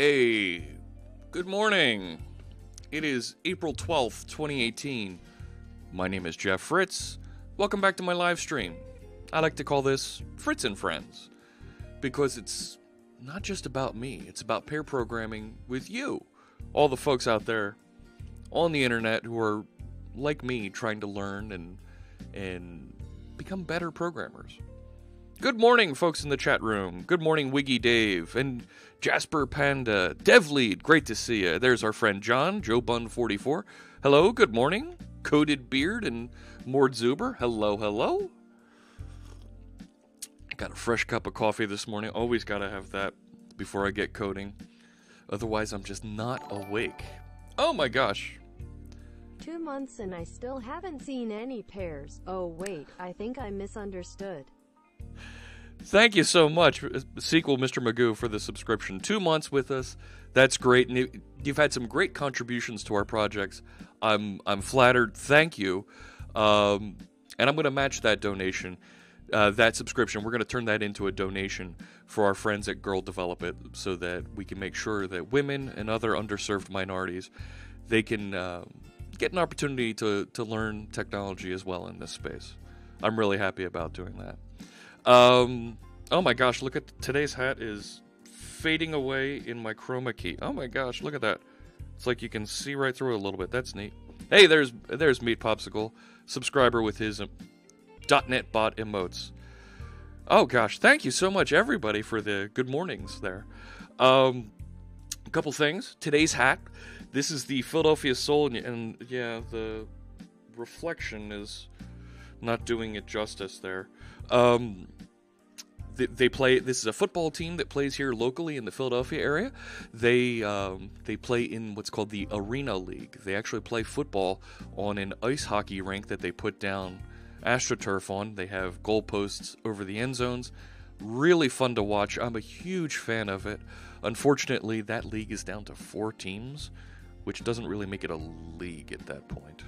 Hey, good morning. It is April 12th, 2018. My name is Jeff Fritz. Welcome back to my live stream. I like to call this Fritz and Friends because it's not just about me, it's about pair programming with you, all the folks out there on the internet who are like me trying to learn and become better programmers. Good morning, folks in the chat room. Good morning, Wiggy Dave and Jasper Panda. DevLead, great to see you. There's our friend John, Joe Bun44. Hello, good morning. Coated Beard and Mord Zuber. Hello, hello. Got a fresh cup of coffee this morning. Always got to have that before I get coding. Otherwise, I'm just not awake. Oh my gosh. 2 months and I still haven't seen any pairs. Oh wait, I think I misunderstood. Thank you so much, Sequel Mr. Magoo, for the subscription. 2 months with us. That's great. And you've had some great contributions to our projects. I'm flattered. Thank you. And I'm going to match that donation, that subscription. We're going to turn that into a donation for our friends at Girl Develop It so that we can make sure that women and other underserved minorities, they can get an opportunity to learn technology as well in this space. I'm really happy about doing that. Oh my gosh, look at today's hat is fading away in my chroma key. Oh my gosh, look at that. It's like you can see right through it a little bit. That's neat. Hey, there's Meat Popsicle, subscriber with his .NET bot emotes. Oh gosh, thank you so much everybody for the good mornings there. A couple things. Today's hat. This is the Philadelphia Soul, and yeah, the reflection is not doing it justice there. They play. This is a football team that plays here locally in the Philadelphia area. They play in what's called the Arena League. They actually play football on an ice hockey rink that they put down AstroTurf on. They have goalposts over the end zones. Really fun to watch. I'm a huge fan of it. Unfortunately, that league is down to 4 teams, which doesn't really make it a league at that point.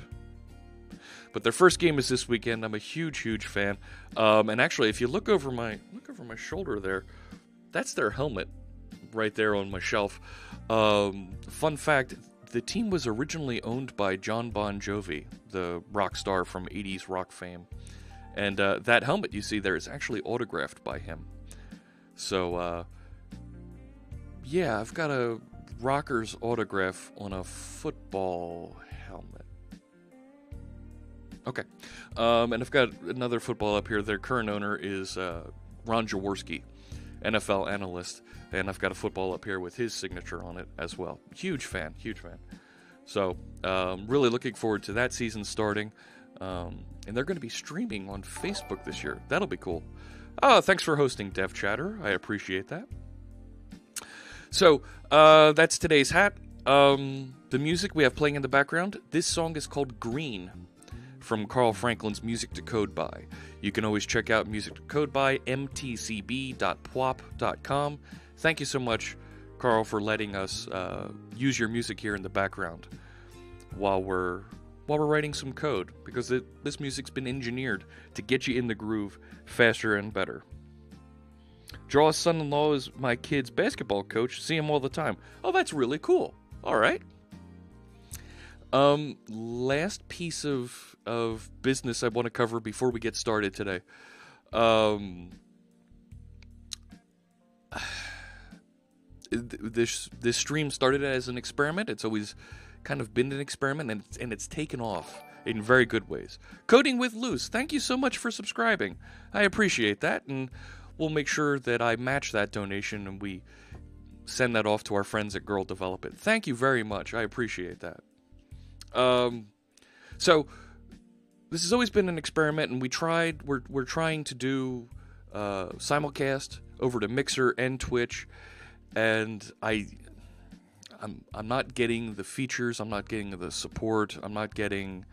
But their first game is this weekend. I'm a huge fan. And actually, if you look over my shoulder there, that's their helmet right there on my shelf. Fun fact, the team was originally owned by John Bon Jovi, the rock star from 80s rock fame. And that helmet you see there is actually autographed by him. So, yeah, I've got a rocker's autograph on a football helmet. Okay. And I've got another football up here. Their current owner is Ron Jaworski, NFL analyst. And I've got a football up here with his signature on it as well. Huge fan. So, really looking forward to that season starting. And they're going to be streaming on Facebook this year. That'll be cool. Thanks for hosting Dev Chatter. I appreciate that. So, that's today's hat. The music we have playing in the background, this song is called Green, from Carl Franklin's Music to Code By. You can always check out Music to Code By, mtcb.pwop.com. Thank you so much, Carl, for letting us use your music here in the background while we're writing some code, because this music's been engineered to get you in the groove faster and better. Draw's son-in-law is my kid's basketball coach. See him all the time. Oh, that's really cool. All right. Last piece of business I want to cover before we get started today. This stream started as an experiment. It's always kind of been an experiment, and it's taken off in very good ways. Coding with Luce, thank you so much for subscribing. I appreciate that, and we'll make sure that I match that donation and we send that off to our friends at Girl Develop It. Thank you very much. I appreciate that. So this has always been an experiment, and we're trying to do simulcast over to Mixer and Twitch, and I'm not getting the features, I'm not getting the support, I'm not getting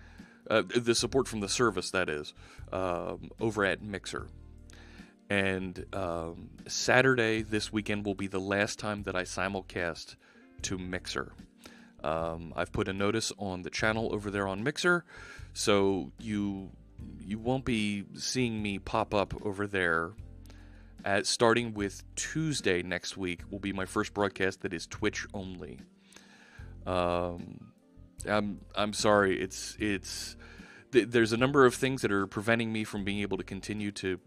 the support from the service, that is, over at Mixer. And Saturday this weekend will be the last time that I simulcast to Mixer. I've put a notice on the channel over there on Mixer, so you won't be seeing me pop up over there starting with Tuesday next week will be my first broadcast that is Twitch only. I'm sorry. There's a number of things that are preventing me from being able to continue to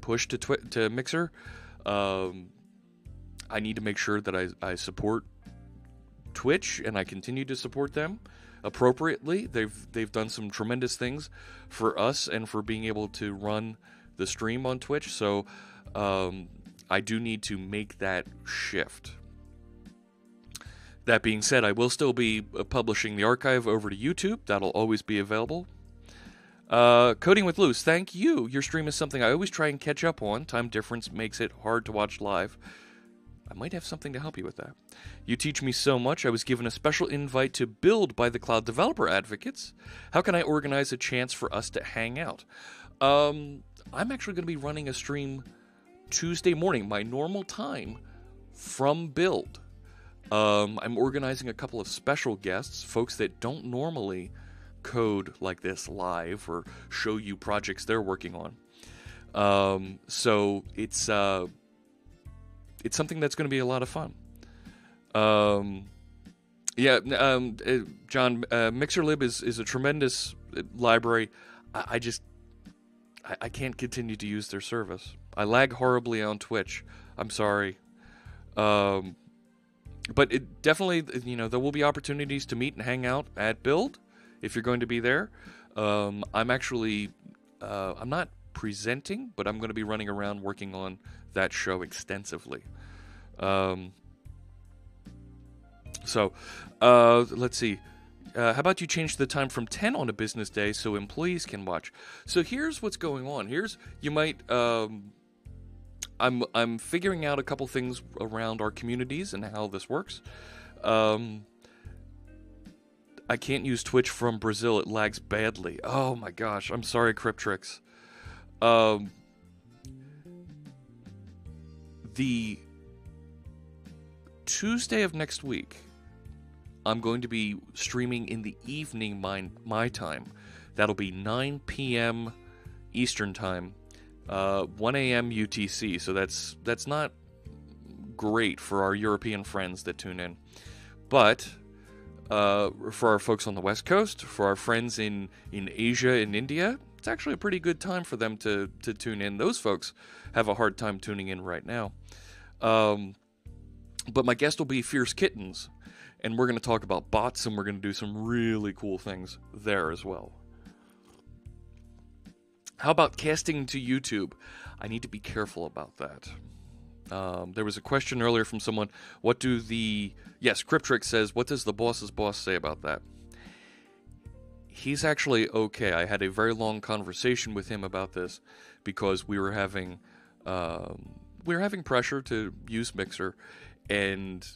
push to Mixer. I need to make sure that I support Twitch and I continue to support them appropriately. They've done some tremendous things for us and for being able to run the stream on Twitch. So I do need to make that shift. That being said, I will still be publishing the archive over to YouTube. That'll always be available. Coding with Luce, thank you. Your stream is something I always try and catch up on. Time difference makes it hard to watch live. I might have something to help you with that. You teach me so much. I was given a special invite to Build by the Cloud Developer Advocates. How can I organize a chance for us to hang out? I'm actually going to be running a stream Tuesday morning, my normal time, from Build. I'm organizing a couple of special guests, folks that don't normally code like this live or show you projects they're working on. So it's something that's going to be a lot of fun. John, Mixerlib is a tremendous library. I can't continue to use their service. I lag horribly on Twitch. I'm sorry. But it definitely, there will be opportunities to meet and hang out at Build if you're going to be there. I'm actually, I'm not presenting, but I'm going to be running around working on that show extensively. Let's see. How about you change the time from 10 on a business day so employees can watch? So here's what's going on. You might, I'm figuring out a couple things around our communities and how this works. I can't use Twitch from Brazil. It lags badly. Oh my gosh. I'm sorry, Cryptrix. The Tuesday of next week, I'm going to be streaming in the evening my time. That'll be 9 p.m. Eastern time, 1 a.m. UTC. So that's not great for our European friends that tune in. But for our folks on the West Coast, for our friends in Asia and India, it's actually a pretty good time for them to tune in. Those folks have a hard time tuning in right now. But my guest will be Fierce Kittens, and we're going to talk about bots, and we're going to do some really cool things there as well. How about casting to YouTube? I need to be careful about that. There was a question earlier from someone. Yes, Cryptrix says, what does the boss's boss say about that? He's actually okay. I had a very long conversation with him about this because we were having pressure to use Mixer, and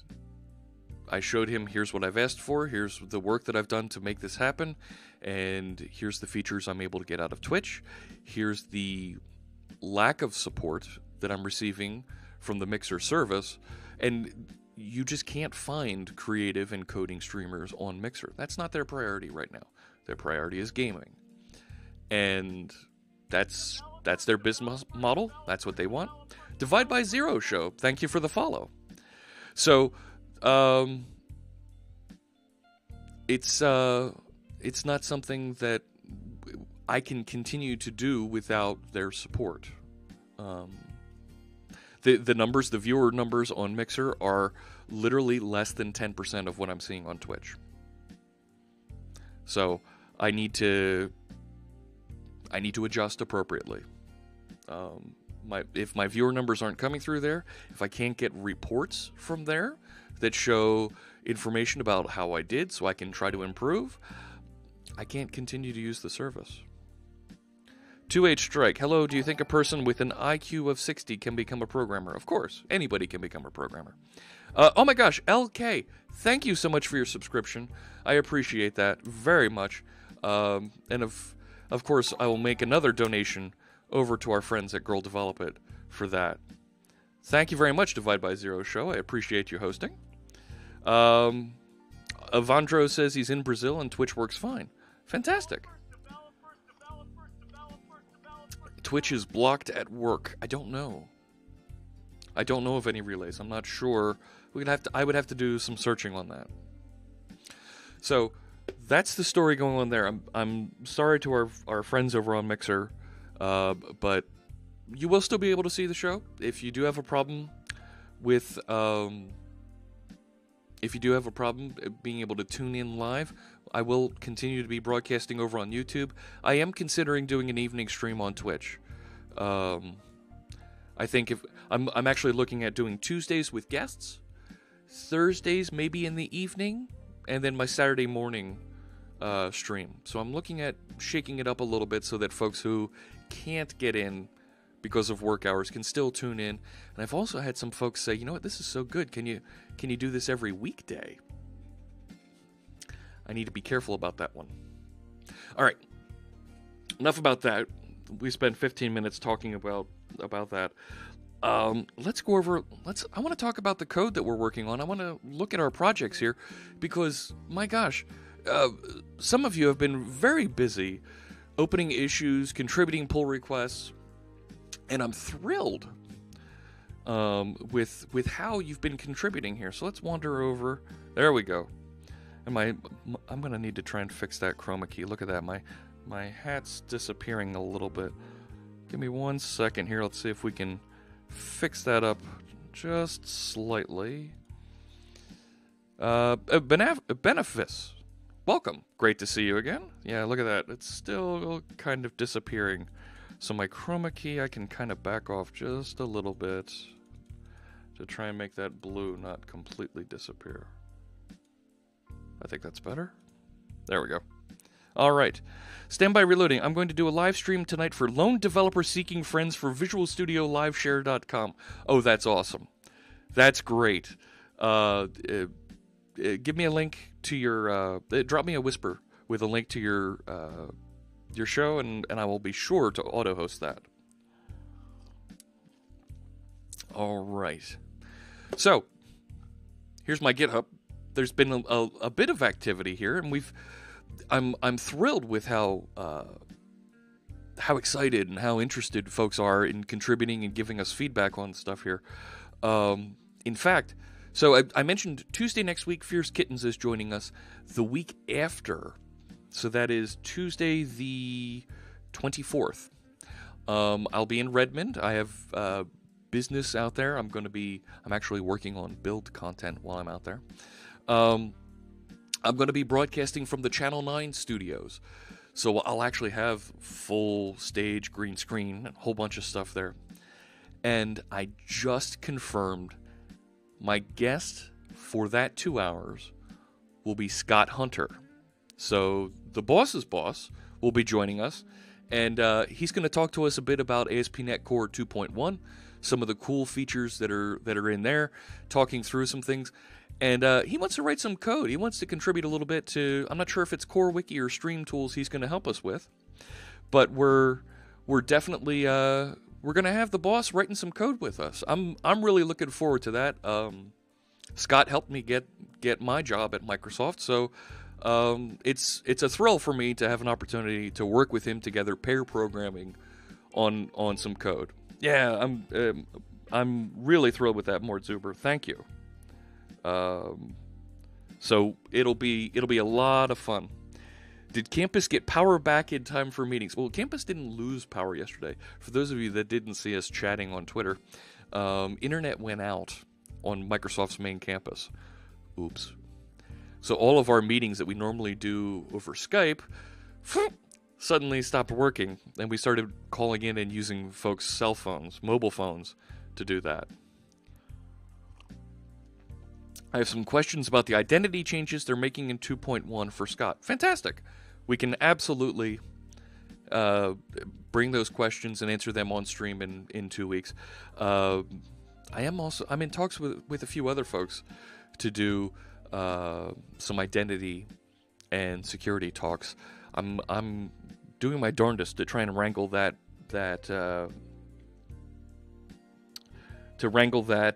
I showed him, here's what I've asked for, here's the work that I've done to make this happen, and here's the features I'm able to get out of Twitch. Here's the lack of support that I'm receiving from the Mixer service, and you just can't find creative and coding streamers on Mixer. That's not their priority right now. Their priority is gaming. And that's their business model. That's what they want. Divide by Zero show. Thank you for the follow. So, it's not something that I can continue to do without their support. The numbers, the viewer numbers on Mixer are literally less than 10% of what I'm seeing on Twitch. So I need to adjust appropriately. If my viewer numbers aren't coming through there, if I can't get reports from there that show information about how I did so I can try to improve, I can't continue to use the service. 2H Strike, hello, do you think a person with an IQ of 60 can become a programmer? Of course, anybody can become a programmer. Oh my gosh, LK, thank you so much for your subscription. I appreciate that very much. And of course, I will make another donation over to our friends at Girl Develop It for that. Thank you very much, Divide by Zero Show. I appreciate you hosting. Avandro says he's in Brazil and Twitch works fine. Fantastic. Twitch is blocked at work. I don't know. I don't know of any relays. I'm not sure. I would have to do some searching on that. So that's the story going on there. I'm sorry to our friends over on Mixer, but you will still be able to see the show. If you do have a problem with being able to tune in live, I will continue to be broadcasting over on YouTube. I am considering doing an evening stream on Twitch. I think if I'm actually looking at doing Tuesdays with guests, Thursdays maybe in the evening, and then my Saturday morning stream. So I'm looking at shaking it up a little bit so that folks who can't get in because of work hours can still tune in. And I've also had some folks say, you know what, this is so good. Can you do this every weekday? I need to be careful about that one. All right. Enough about that. We spent 15 minutes talking about that. Let's go over. I want to talk about the code that we're working on. I want to look at our projects here because, my gosh, some of you have been very busy opening issues, contributing pull requests, and I'm thrilled with how you've been contributing here. So let's wander over. There we go. And I'm gonna need to try and fix that chroma key. Look at that. My hat's disappearing a little bit. Give me 1 second here. Let's see if we can fix that up just slightly. Benefice, welcome. Great to see you again. Yeah, look at that. It's still kind of disappearing. So my chroma key, I can kind of back off just a little bit to try and make that blue not completely disappear. I think that's better. There we go. All right. Stand by reloading. I'm going to do a live stream tonight for lone developer seeking friends for Visual Studio Liveshare.com. Oh, that's awesome. That's great. Give me a link to your... drop me a whisper with a link to your show, and I will be sure to auto-host that. All right. So, here's my GitHub. There's been a bit of activity here, and I'm thrilled with how excited and how interested folks are in contributing and giving us feedback on stuff here. In fact, so I mentioned Tuesday next week, Fierce Kittens is joining us. The week after, so that is Tuesday the 24th. I'll be in Redmond. I have business out there. I'm actually working on build content while I'm out there. I'm going to be broadcasting from the Channel 9 studios. So I'll actually have full stage, green screen, a whole bunch of stuff there. And I just confirmed my guest for that 2 hours will be Scott Hunter. So the boss's boss will be joining us. And he's going to talk to us a bit about ASP.NET Core 2.1, some of the cool features that are in there, talking through some things. And he wants to write some code. He wants to contribute a little bit to, I'm not sure if it's Core Wiki or Stream Tools he's going to help us with. But we're definitely, we're going to have the boss writing some code with us. I'm really looking forward to that. Scott helped me get my job at Microsoft, so it's a thrill for me to have an opportunity to work with him together, pair programming on some code. Yeah, I'm really thrilled with that, Mort Zuber. Thank you. So it'll be a lot of fun. Did Campus get power back in time for meetings? Well, Campus didn't lose power yesterday. For those of you that didn't see us chatting on Twitter, internet went out on Microsoft's main campus. Oops. So all of our meetings that we normally do over Skype suddenly stopped working, and we started calling in and using folks' cell phones, mobile phones, to do that. I have some questions about the identity changes they're making in 2.1 for Scott. Fantastic. We can absolutely bring those questions and answer them on stream in 2 weeks. I'm in talks with a few other folks to do some identity and security talks. I'm doing my darndest to try and wrangle that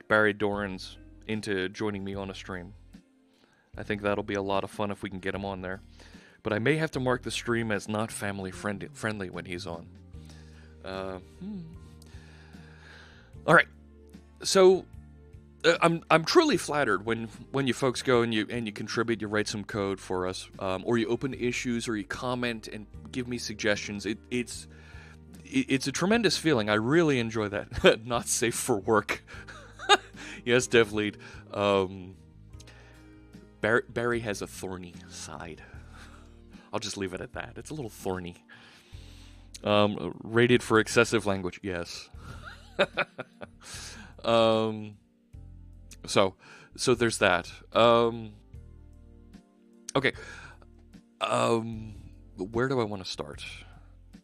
Barry Dorans into joining me on a stream. I think that'll be a lot of fun if we can get him on there. But I may have to mark the stream as not family friendly when he's on. All right. So I'm truly flattered when you folks go and you contribute, you write some code for us, or you open issues, or you comment and give me suggestions. It's a tremendous feeling. I really enjoy that. Not safe for work. Yes, DevLead. Barry has a thorny side. I'll just leave it at that. It's a little thorny. Rated for excessive language. Yes. So there's that. Okay. Where do I want to start?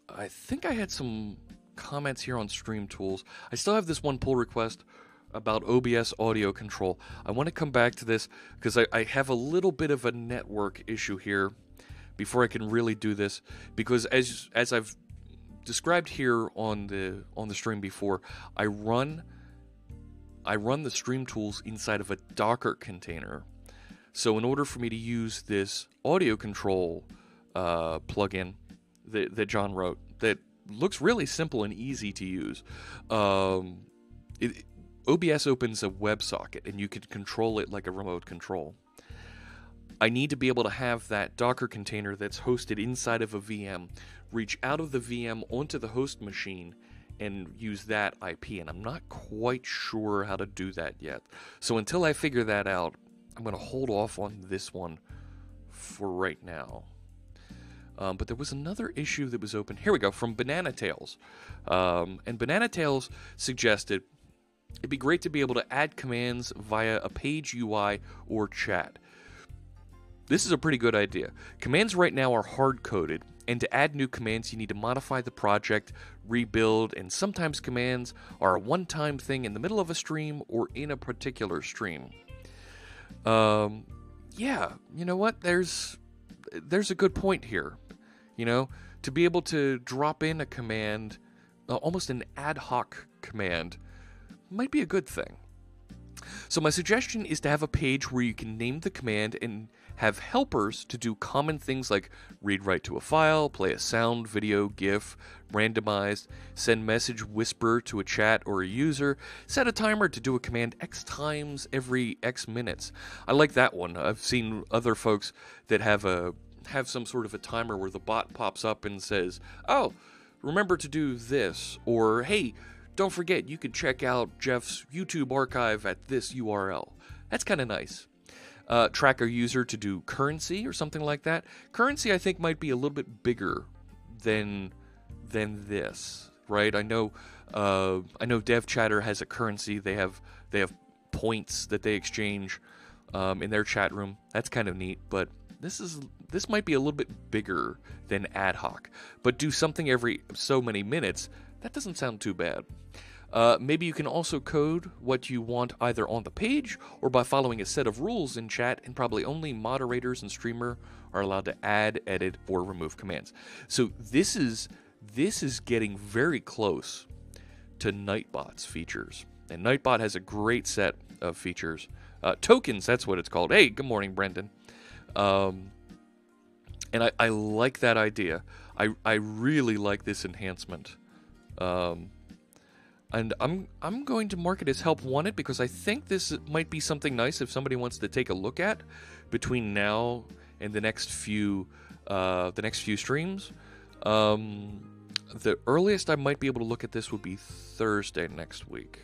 I think I had some comments here on Stream Tools. I still have this one pull request about OBS audio control. I want to come back to this because I have a little bit of a network issue here before I can really do this, because as I've described here on the stream before, I run the Stream Tools inside of a Docker container. So in order for me to use this audio control plugin that John wrote, that looks really simple and easy to use, OBS opens a WebSocket, and you can control it like a remote control. I need to be able to have that Docker container that's hosted inside of a VM reach out of the VM onto the host machine and use that IP, and I'm not quite sure how to do that yet. So until I figure that out, I'm going to hold off on this one for right now. But there was another issue that was open. Here we go, from Banana Tales. And Banana Tales suggested it'd be great to be able to add commands via a page UI or chat. This is a pretty good idea. Commands right now are hard-coded, and to add new commands, you need to modify the project, rebuild, and sometimes commands are a one-time thing in the middle of a stream or in a particular stream. Yeah, you know what? There's a good point here. You know, to be able to drop in a command, almost an ad hoc command, might be a good thing. So my suggestion is to have a page where you can name the command and have helpers to do common things like read write to a file, play a sound, video, GIF, randomized, send message whisper to a chat or a user, set a timer to do a command X times every X minutes. I like that one. I've seen other folks that have some sort of a timer where the bot pops up and says, oh, remember to do this, or hey, don't forget you can check out Jeff's YouTube archive at this URL. That's kind of nice. Track a user to do currency or something like that. Currency, I think, might be a little bit bigger than this, right? I know Dev Chatter has a currency. They have points that they exchange in their chat room. That's kind of neat, but this might be a little bit bigger than ad hoc. But do something every so many minutes, that doesn't sound too bad. Maybe you can also code what you want either on the page or by following a set of rules in chat, and probably only moderators and streamer are allowed to add, edit, or remove commands. So this is getting very close to Nightbot's features. And Nightbot has a great set of features. Tokens, that's what it's called. Hey, good morning, Brendan. And I like that idea. I really like this enhancement. And I'm going to mark it as help wanted, because I think this might be something nice if somebody wants to take a look at between now and the next few streams. The earliest I might be able to look at this would be Thursday next week.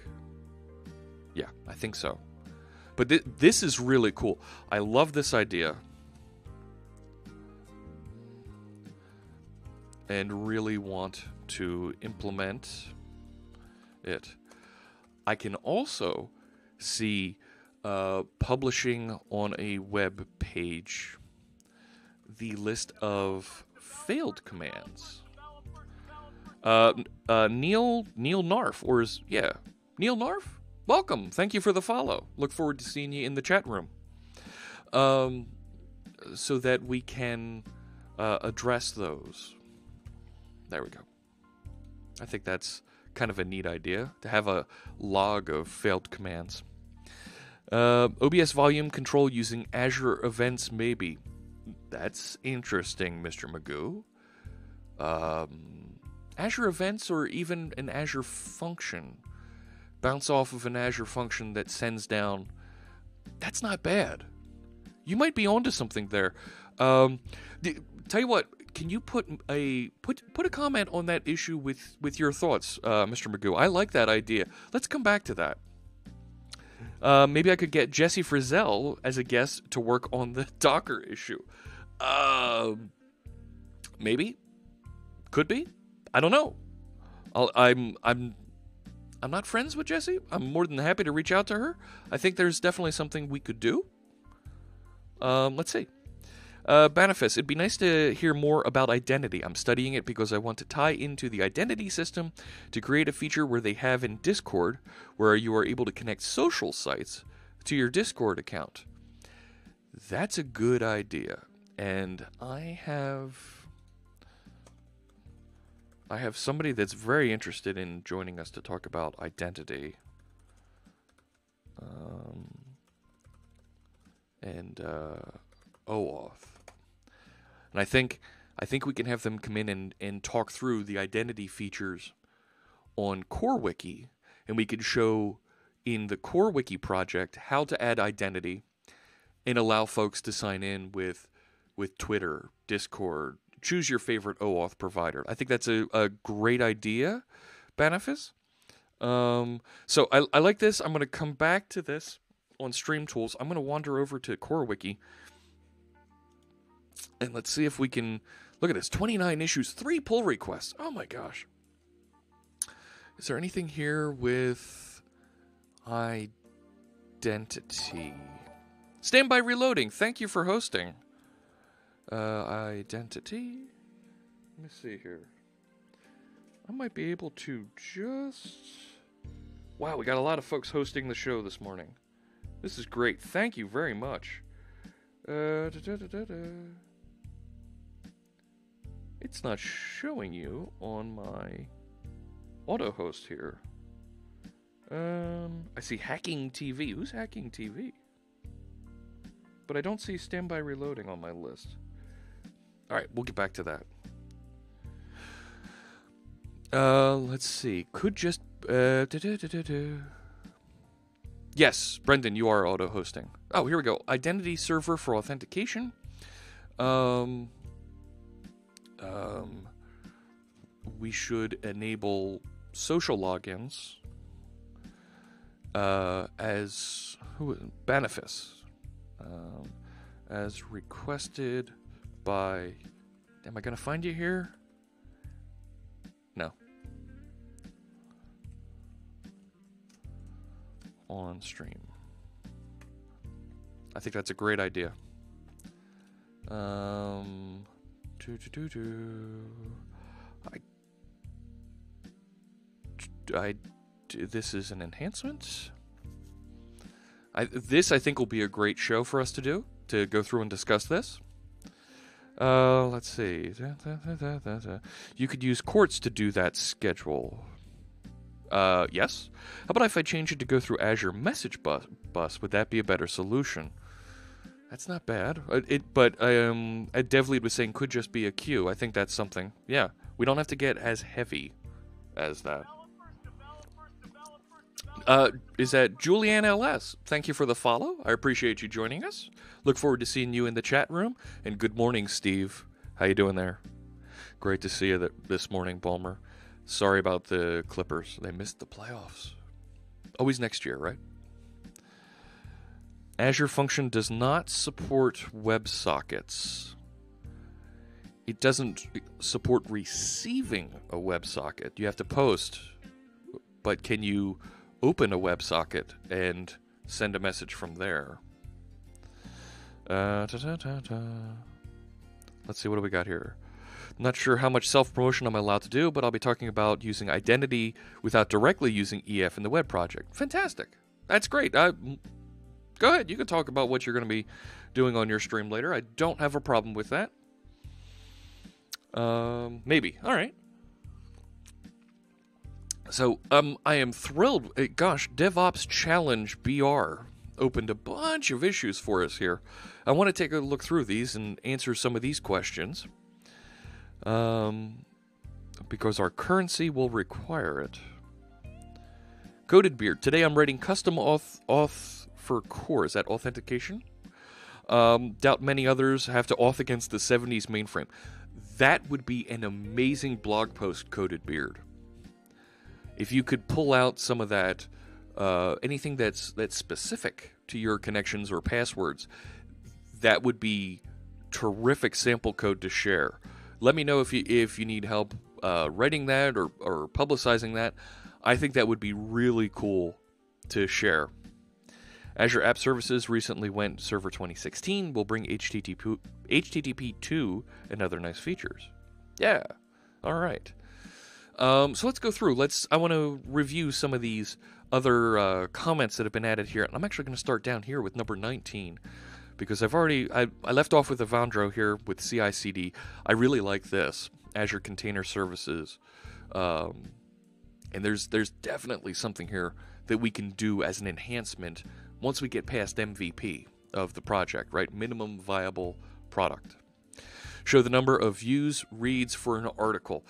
Yeah, I think so. But this is really cool. I love this idea. And really want to implement it. I can also see publishing on a web page the list of failed commands. Neil Narf, or Neil Narf? Welcome. Thank you for the follow. Look forward to seeing you in the chat room. So that we can address those. There we go. I think that's kind of a neat idea, to have a log of failed commands. OBS volume control using Azure Events, maybe. That's interesting, Mr. Magoo. Azure Events or even an Azure function. Bounce off of an Azure function that sends down. That's not bad. You might be onto something there. Tell you what, can you put a comment on that issue with your thoughts, Mr. Magoo? I like that idea. Let's come back to that. Maybe I could get Jesse Frizzell as a guest to work on the Docker issue. Maybe, could be. I don't know. I'm not friends with Jessie. I'm more than happy to reach out to her. I think there's definitely something we could do. Let's see. Banifus, it'd be nice to hear more about identity. I'm studying it because I want to tie into the identity system to create a feature where they have in Discord where you are able to connect social sites to your Discord account. That's a good idea. And I have somebody that's very interested in joining us to talk about identity. And OAuth. And I think we can have them come in and talk through the identity features on CoreWiki, and we could show in the CoreWiki project how to add identity and allow folks to sign in with Twitter, Discord. Choose your favorite OAuth provider. I think that's a great idea, Banifus. So I like this. I'm going to come back to this on Stream Tools. I'm going to wander over to CoreWiki. And let's see if we can... Look at this. 29 issues, 3 pull requests. Oh my gosh. Is there anything here with identity? Standby reloading. Thank you for hosting. Identity. Let me see here. I might be able to just... Wow, we got a lot of folks hosting the show this morning. This is great. Thank you very much. It's not showing you on my auto host here. I see Hacking TV. Who's Hacking TV? But I don't see Standby Reloading on my list. Alright, we'll get back to that. Let's see. Could just... Yes, Brendan, you are auto-hosting. Oh, here we go. Identity server for authentication. We should enable social logins as Banifus. As requested by... Am I going to find you here? No. On stream. I think that's a great idea. This is an enhancement. This, I think, will be a great show for us to do, to go through and discuss this. Let's see. You could use Quartz to do that schedule. Yes. How about if I change it to go through Azure Message Bus? Would that be a better solution? That's not bad. But DevLead was saying could just be a queue. I think that's something. Yeah. We don't have to get as heavy as that. Is that Julianne LS? Thank you for the follow. I appreciate you joining us. Look forward to seeing you in the chat room. And good morning, Steve. How you doing there? Great to see you this morning, Balmer. Sorry about the Clippers. They missed the playoffs. Always next year, right? Azure Function does not support WebSockets. It doesn't support receiving a WebSocket. You have to post. But can you open a WebSocket and send a message from there? Let's see, what do we got here? I'm not sure how much self-promotion I'm allowed to do, but I'll be talking about using identity without directly using EF in the web project. Fantastic. That's great. Go ahead. You can talk about what you're going to be doing on your stream later. I don't have a problem with that. Maybe. All right. So, I am thrilled. Gosh, DevOps Challenge BR opened a bunch of issues for us here. I want to take a look through these and answer some of these questions. because our currency will require it. Coded Beard. Today I'm writing custom auth for core. Is that authentication? Doubt many others have to auth against the 70s mainframe. That would be an amazing blog post, Coded Beard. If you could pull out some of that, anything that's specific to your connections or passwords, that would be terrific sample code to share. Let me know if you need help writing that or publicizing that. I think that would be really cool to share. Azure App Services recently went Server 2016. Will bring HTTP 2 and other nice features. Yeah. All right. So let's go through. I want to review some of these other comments that have been added here. And I'm actually going to start down here with number 19 because I left off with Evandro here with CI/CD. I really like this Azure Container Services, and there's definitely something here that we can do as an enhancement once we get past MVP of the project, right? Minimum viable product. Show the number of views, reads for an article.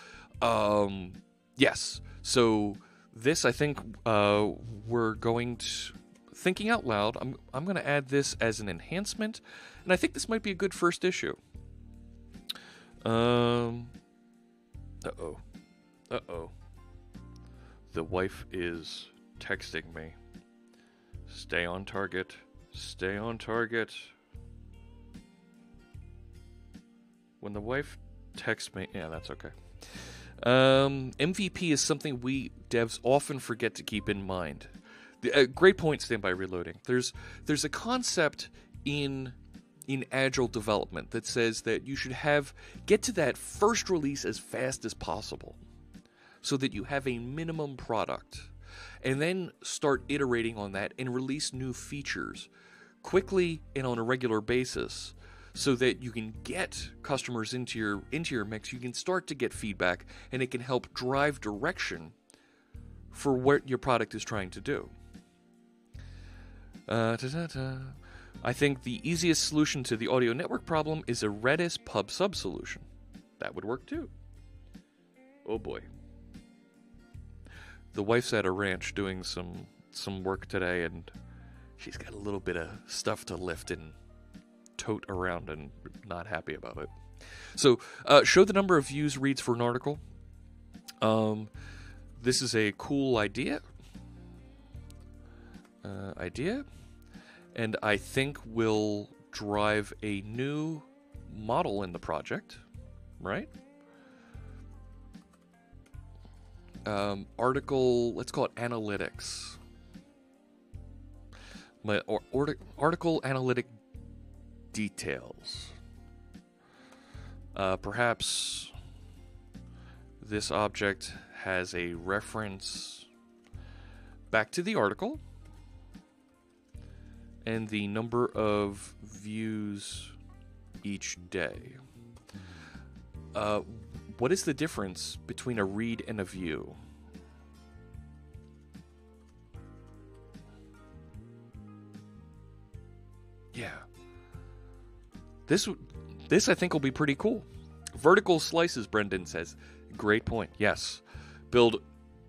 Yes. So this, I think, we're going to, thinking out loud, I'm going to add this as an enhancement, and I think this might be a good first issue. Uh-oh. The wife is texting me. Stay on target. Stay on target. When the wife texts me... Yeah, that's okay. MVP is something we devs often forget to keep in mind. Great point, Standby Reloading. There's a concept in Agile development that says that you should get to that first release as fast as possible so that you have a minimum product. And then start iterating on that and release new features quickly and on a regular basis so that you can get customers into your mix. You can start to get feedback, and it can help drive direction for what your product is trying to do. I think the easiest solution to the audio network problem is a Redis pub sub solution. That would work too. Oh boy. The wife's at a ranch doing some work today, and she's got a little bit of stuff to lift and tote around and not happy about it. So, show the number of views, reads for an article. This is a cool idea. And I think will drive a new model in the project, right? Article, let's call it analytics. Article analytic details. Perhaps this object has a reference back to the article and the number of views each day. What is the difference between a read and a view? Yeah. This I think will be pretty cool. Vertical slices, Brendan says. Great point. Yes. Build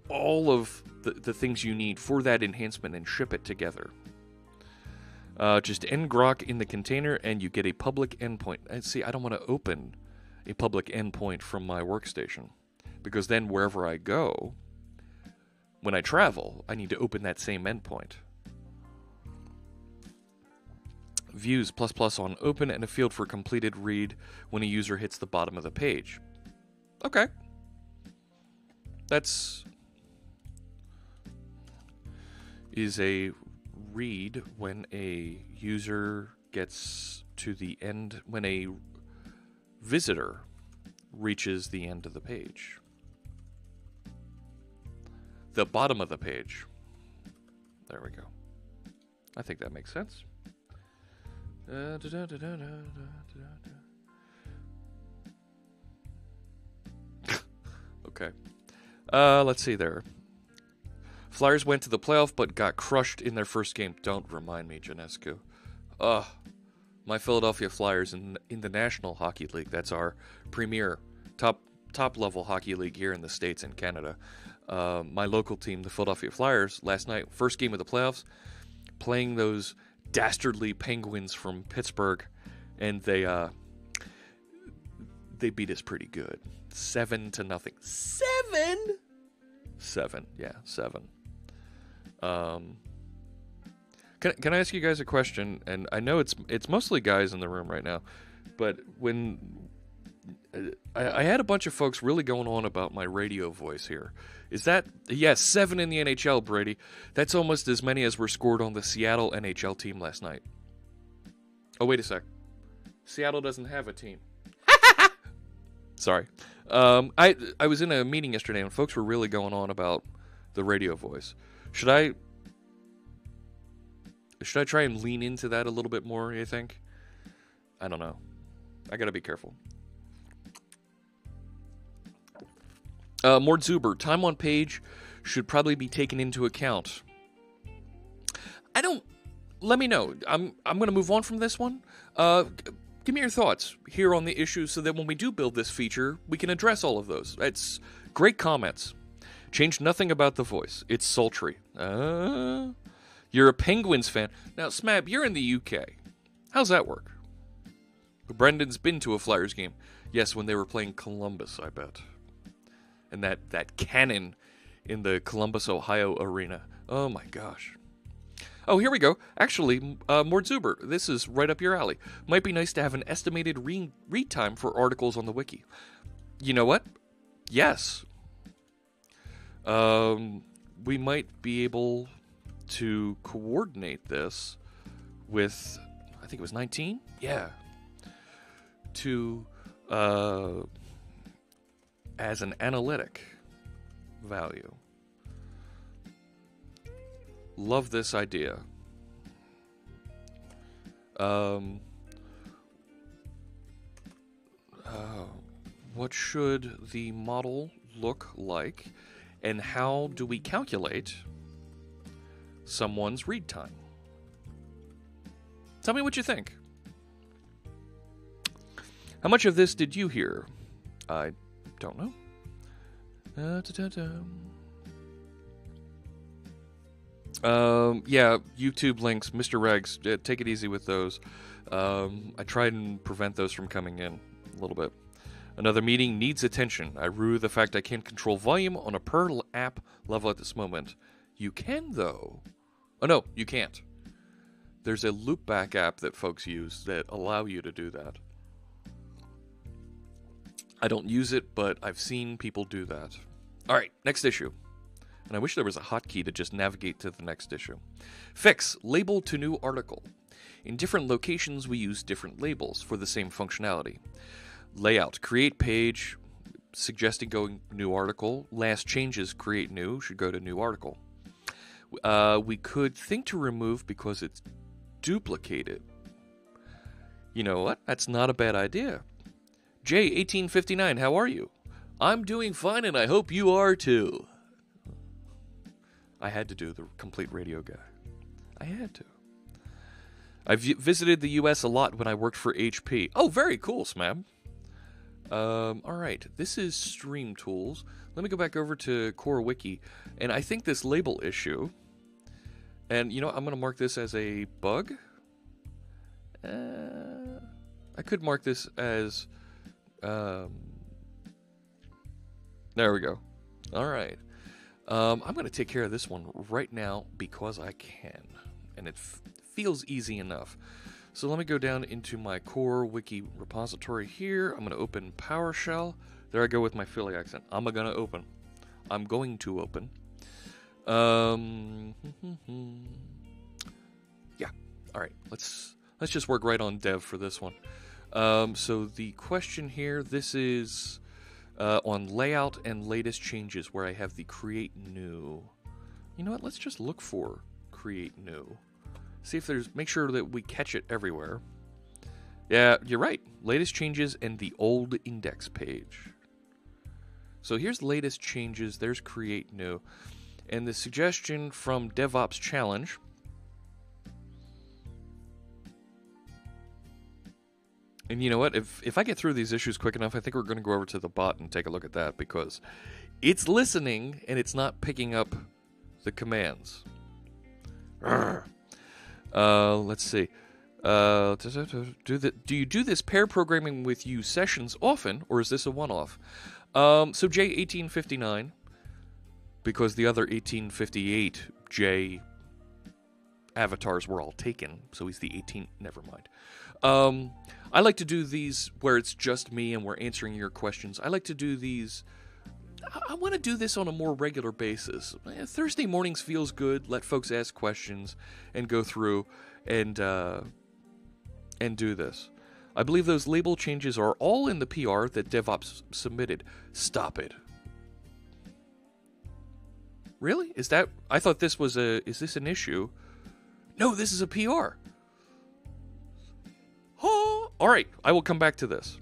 all of the things you need for that enhancement and ship it together. Just ngrok in the container and you get a public endpoint. And see, I don't want to open a public endpoint from my workstation, because then wherever I go, when I travel, I need to open that same endpoint. Views ++ on open and a field for completed read when a user hits the bottom of the page. Okay. Is a read when a user gets to the end, when a visitor reaches the end of the page. The bottom of the page. There we go. I think that makes sense. Okay. Let's see there. Flyers went to the playoff but got crushed in their first game. Don't remind me, Janescu. My Philadelphia Flyers in the National Hockey League. That's our premier top top level hockey league here in the States and Canada. My local team, the Philadelphia Flyers, last night, first game of the playoffs, playing those dastardly Penguins from Pittsburgh, and they beat us pretty good, 7-0. 7? Yeah, 7. Can I ask you guys a question? And I know it's mostly guys in the room right now, but when I had a bunch of folks really going on about my radio voice here. Is that, yes, 7 in the NHL, Brady. That's almost as many as were scored on the Seattle NHL team last night. Oh, wait a sec. Seattle doesn't have a team. Sorry. I was in a meeting yesterday and folks were really going on about the radio voice. Should I try and lean into that a little bit more, you think? I don't know. I gotta be careful. Mort Zuber, time on page should probably be taken into account. Let me know. I'm gonna move on from this one. Give me your thoughts here on the issue so that when we do build this feature, we can address all of those. It's great comments. Change nothing about the voice. It's sultry. You're a Penguins fan. Now, Smab, you're in the UK. How's that work? Brendan's been to a Flyers game. Yes, when they were playing Columbus, I bet. And that cannon in the Columbus, Ohio arena. Oh my gosh. Oh, here we go. Actually, Mort Zuber, this is right up your alley. Might be nice to have an estimated read time for articles on the wiki. You know what? Yes. We might be able to coordinate this with, I think it was 19? Yeah. To, as an analytic value. Love this idea. What should the model look like, and how do we calculate someone's read time? Tell me what you think. How much of this did you hear? I don't know. Yeah, YouTube links, Mr. Regs, take it easy with those. I tried and prevent those from coming in a little bit. Another meeting needs attention. I rue the fact I can't control volume on a per app level at this moment. You can, though. Oh, no, you can't. There's a loopback app that folks use that allow you to do that. I don't use it, but I've seen people do that. All right, next issue. And I wish there was a hotkey to just navigate to the next issue. Fix, label to new article. In different locations, we use different labels for the same functionality. Layout, create page, suggesting going new article. Last changes, create new, should go to new article. We could think to remove because it's duplicated. You know what? That's not a bad idea. J1859, how are you? I'm doing fine and I hope you are too. I had to do the complete radio guy. I had to. I've visited the US a lot when I worked for HP. Oh, very cool, Smab. All right, this is Stream Tools. Let me go back over to Core Wiki, and I think this label issue, and you know, I'm going to mark this as a bug. I could mark this as, there we go. All right. I'm going to take care of this one right now because I can, and it feels easy enough. So let me go down into my Core Wiki repository here. I'm going to open PowerShell. There I go with my Philly accent. I'm going to open. Yeah. All right. Let's just work right on dev for this one. So the question here, this is on layout and latest changes where I have the create new. You know what? Let's just look for create new. See if there's, make sure that we catch it everywhere. Yeah, you're right. Latest changes and the old index page. So here's latest changes. There's create new. And the suggestion from DevOps Challenge And you know what? If I get through these issues quick enough, I think we're going to go over to the bot and take a look at that because it's listening and it's not picking up the commands. Let's see. Do you do this pair programming with you sessions often, or is this a one-off? So J1859, because the other 1858 J avatars were all taken, so he's the 18. Never mind. I like to do these where it's just me and we're answering your questions. I like to do these. I want to do this on a more regular basis. Thursday mornings feels good. Let folks ask questions and go through and do this. I believe those label changes are all in the PR that DevOps submitted. Stop it. Really? Is that? I thought this was a. Is this an issue? No, this is a PR. Oh, all right. I will come back to this.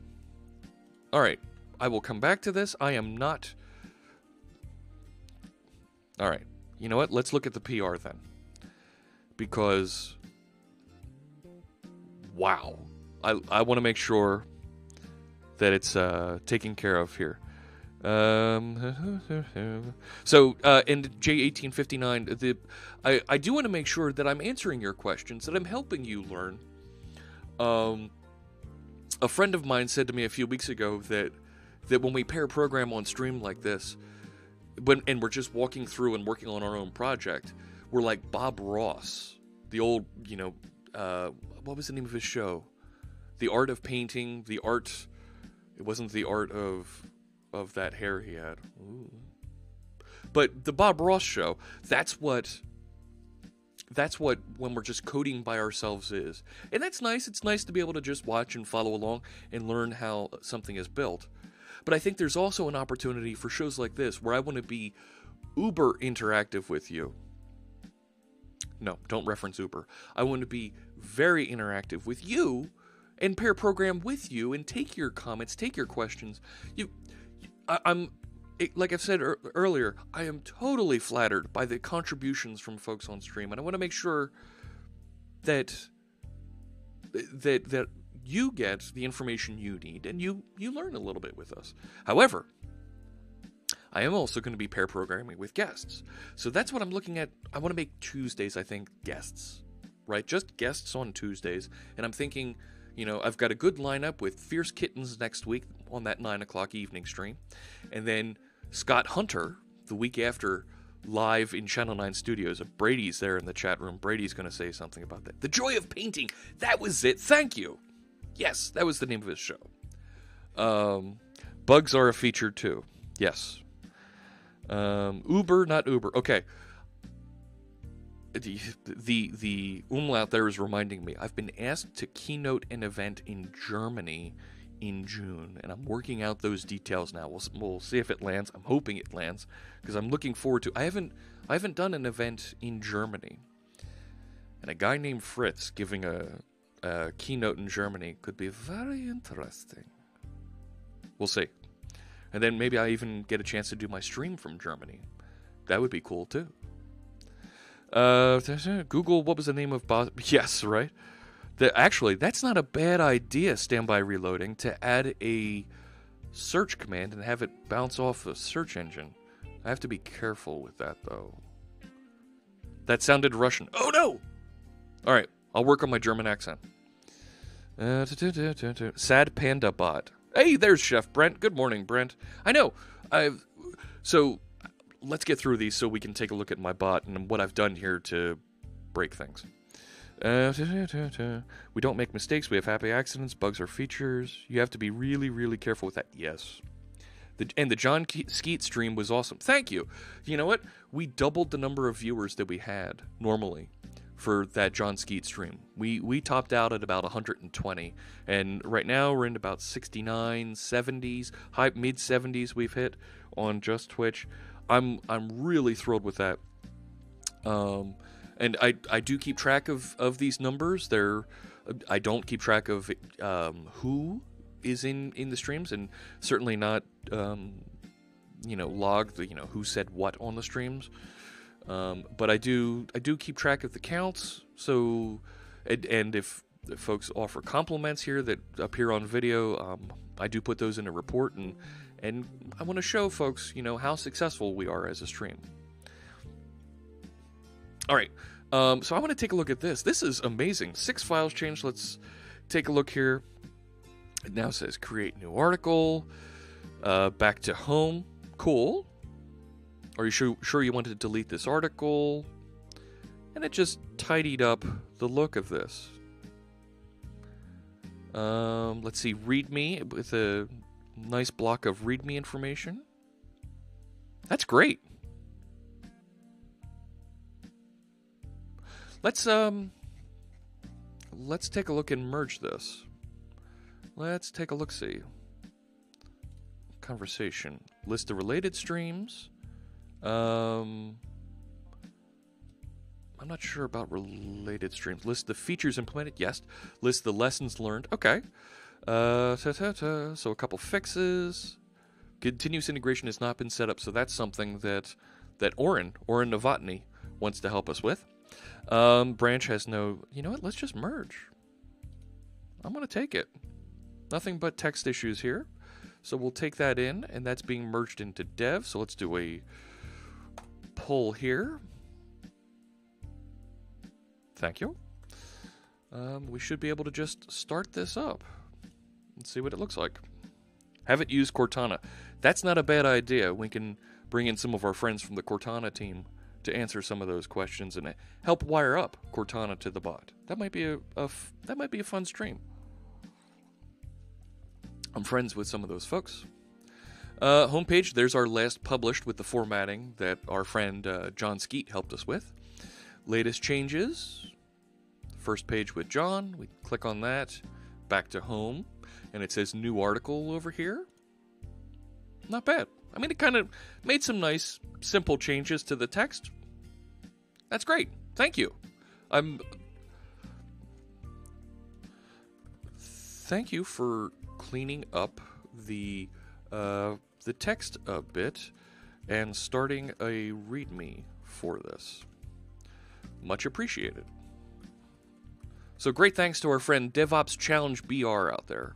All right. I will come back to this. I am not. All right. You know what? Let's look at the PR then. Because. Wow. I want to make sure that it's taken care of here. So in J1859, I do want to make sure that I'm answering your questions, that I'm helping you learn. A friend of mine said to me a few weeks ago that when we pair program on stream like this, and we're just walking through and working on our own project, we're like Bob Ross, the old, what was the name of his show? The Art of Painting, the art. It wasn't the art of that hair he had. Ooh. But the Bob Ross show, that's what when we're just coding by ourselves is. And that's nice. It's nice to be able to just watch and follow along and learn how something is built. But I think there's also an opportunity for shows like this where I want to be uber interactive with you. No, don't reference Uber. I want to be very interactive with you and pair program with you and take your comments, take your questions. Like I've said earlier, I am totally flattered by the contributions from folks on stream, and I want to make sure that you get the information you need and you learn a little bit with us. However, I am also going to be pair programming with guests. So that's what I'm looking at. I want to make Tuesdays, I think, guests, right? Just guests on Tuesdays. And I'm thinking, I've got a good lineup with Fierce Kittens next week on that 9 o'clock evening stream. And then Scott Hunter, the week after, live in Channel 9 Studios. Brady's there in the chat room. Brady's going to say something about that. The Joy of Painting. That was it. Thank you. Yes, that was the name of his show. Bugs are a feature too. Yes. Uber, not Uber. Okay. The umlaut there is reminding me. I've been asked to keynote an event in Germany in June, and I'm working out those details now. We'll see if it lands. I'm hoping it lands because I'm looking forward to. I haven't done an event in Germany, and a guy named Fritz giving a keynote in Germany could be very interesting. We'll see. And then maybe I even get a chance to do my stream from Germany. That would be cool too. Google, what was the name of boss? Yes, right? Actually, that's not a bad idea, standby reloading, to add a search command and have it bounce off the search engine. I have to be careful with that, though. That sounded Russian. Oh, no! All right, I'll work on my German accent. Sad Panda Bot. Hey, there's Chef Brent. Good morning, Brent. I know. So let's get through these so we can take a look at my bot and what I've done here to break things. We don't make mistakes. We have happy accidents. Bugs are features. You have to be really, really careful with that. Yes. And the John Skeet stream was awesome. Thank you. You know what? We doubled the number of viewers that we had normally for that John Skeet stream. We topped out at about 120, and right now we're in about 69, 70s, high mid 70s we've hit on just Twitch. I'm really thrilled with that. And I do keep track of these numbers. I don't keep track of who is in the streams, and certainly not log the who said what on the streams. But I do keep track of the counts. So and if folks offer compliments here that appear on video. I do put those in a report, and I want to show folks, how successful we are as a stream. All right, so I want to take a look at this. This is amazing. 6 files changed. Let's take a look here. It now says create new article. Back to home. Cool. Are you sure you want to delete this article? And it just tidied up the look of this. Let's see, README with a nice block of README information. That's great. Let's take a look and merge this. Let's take a look-see. Conversation. List the related streams. I'm not sure about related streams. List the features implemented. Yes. List the lessons learned. Okay. So a couple fixes. Continuous integration has not been set up, so that's something that Oren Novotny wants to help us with. Branch has no... You know what? Let's just merge. I'm going to take it. Nothing but text issues here. So we'll take that in, and that's being merged into dev. So let's do a pull here. Thank you. We should be able to just start this up and see what it looks like. Have it use Cortana. That's not a bad idea. We can bring in some of our friends from the Cortana team to answer some of those questions and help wire up Cortana to the bot. That might be a fun stream. I'm friends with some of those folks. Homepage, there's our last published with the formatting that our friend John Skeet helped us with. Latest changes. First page with John. We click on that. Back to home. And it says new article over here. Not bad. I mean, it kind of made some nice, simple changes to the text. That's great. Thank you. Thank you for cleaning up the text a bit and starting a README for this. Much appreciated. So great thanks to our friend DevOps Challenge BR out there.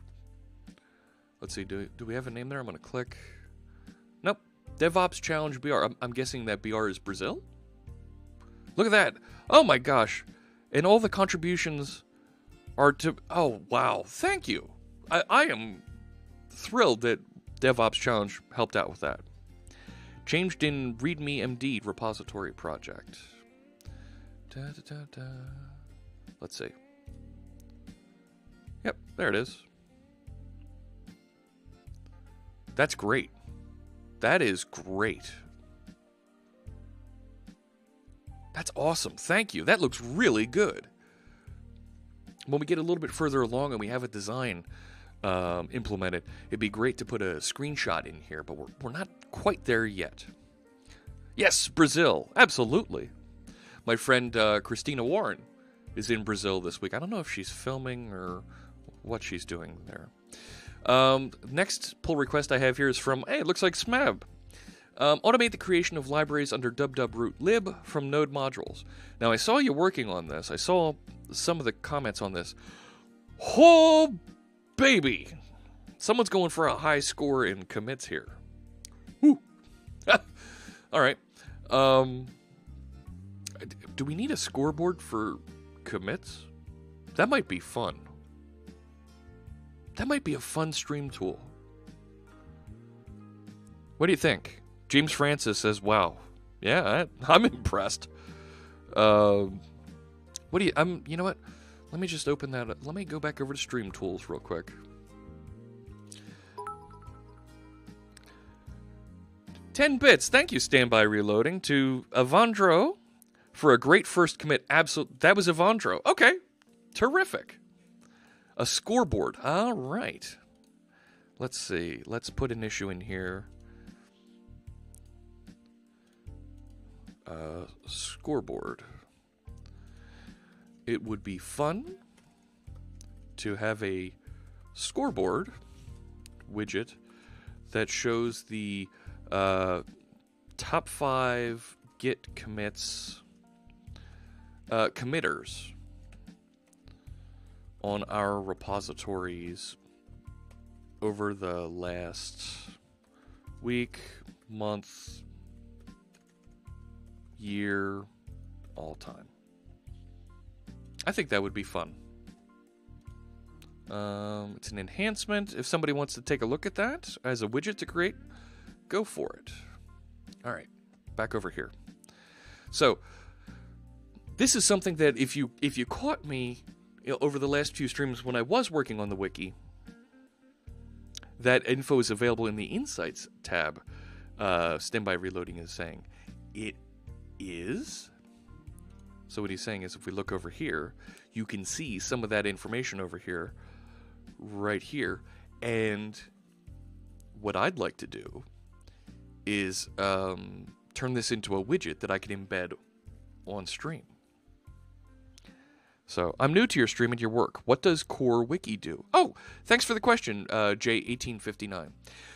Let's see, do we have a name there? I'm going to click. Nope. DevOps Challenge BR. I'm guessing that BR is Brazil? Look at that. Oh my gosh. And all the contributions are to... Oh, wow. Thank you. I am thrilled that DevOps Challenge helped out with that. Changed in README MD repository project. Let's see. Yep, there it is. That's great. That is great. That's awesome. Thank you. That looks really good. When we get a little bit further along and we have a design implemented, it'd be great to put a screenshot in here, but we're not quite there yet. Yes, Brazil. Absolutely. My friend Christina Warren is in Brazil this week. I don't know if she's filming or what she's doing there. Next pull request I have here is from, hey, it looks like Smab. Automate the creation of libraries under dub-dub-root lib from node modules. Now, I saw you working on this. I saw some of the comments on this. Oh, baby! Someone's going for a high score in commits here. Woo! All right. Do we need a scoreboard for commits? That might be fun. That might be a fun stream tool. What do you think? James Francis says, wow. Yeah, I'm impressed. You know what? Let me just open that up. Let me go back over to Stream Tools real quick. 10 bits. Thank you, Standby Reloading, to Avandro for a great first commit. That was Avandro. Okay. Terrific. A scoreboard. All right. Let's see. Let's put an issue in here. Scoreboard. It would be fun to have a scoreboard widget that shows the top 5 Git commits, committers on our repositories over the last week, month, year, all time. I think that would be fun. It's an enhancement. If somebody wants to take a look at that as a widget to create, go for it. All right, back over here. So this is something that if you caught me over the last few streams when I was working on the wiki, that info is available in the Insights tab. Standby Reloading is saying it is. So what he's saying is if we look over here, you can see some of that information over here, right here. And what I'd like to do is turn this into a widget that I can embed on stream. So I'm new to your stream and your work. What does Core Wiki do? Oh, thanks for the question, J1859.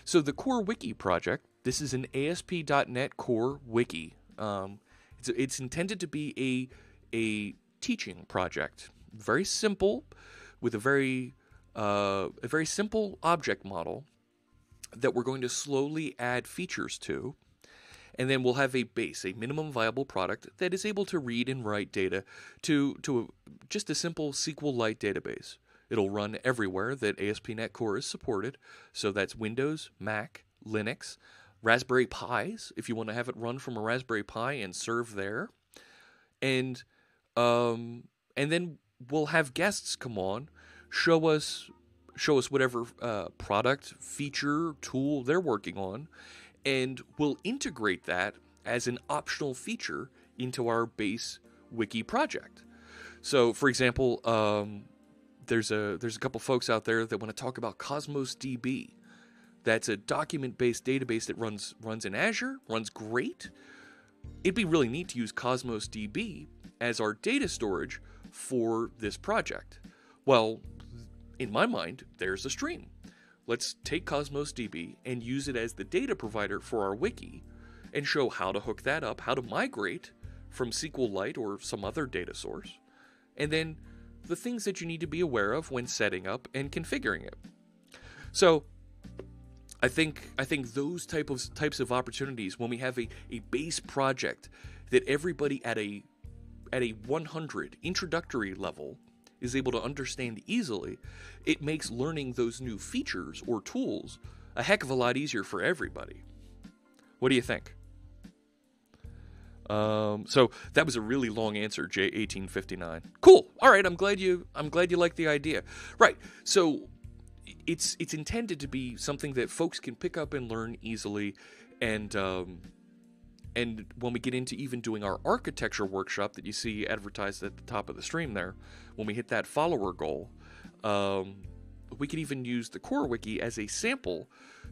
So the Core Wiki project, this is an ASP.NET Core Wiki. It's intended to be a teaching project, very simple, with a very simple object model that we're going to slowly add features to, and then we'll have a base, a minimum viable product that is able to read and write data to just a simple SQLite database. It'll run everywhere that ASP.NET Core is supported, so that's Windows, Mac, Linux, Raspberry Pis, if you want to have it run from a Raspberry Pi and serve there. And then we'll have guests come on, show us whatever product, feature, tool they're working on, and we'll integrate that as an optional feature into our base wiki project. So, for example, there's a couple folks out there that want to talk about Cosmos DB. That's a document-based database that runs in Azure, runs great. It'd be really neat to use Cosmos DB as our data storage for this project. Well, in my mind, there's a stream. Let's take Cosmos DB and use it as the data provider for our wiki and show how to hook that up, how to migrate from SQLite or some other data source, and then the things that you need to be aware of when setting up and configuring it. So I think those types of opportunities, when we have a base project that everybody at a 100 introductory level is able to understand easily, it makes learning those new features or tools a heck of a lot easier for everybody. What do you think? So that was a really long answer, J1859. Cool. All right, I'm glad you like the idea. Right. So it's intended to be something that folks can pick up and learn easily, and when we get into even doing our architecture workshop that you see advertised at the top of the stream there, when we hit that follower goal, we can even use the Core Wiki as a sample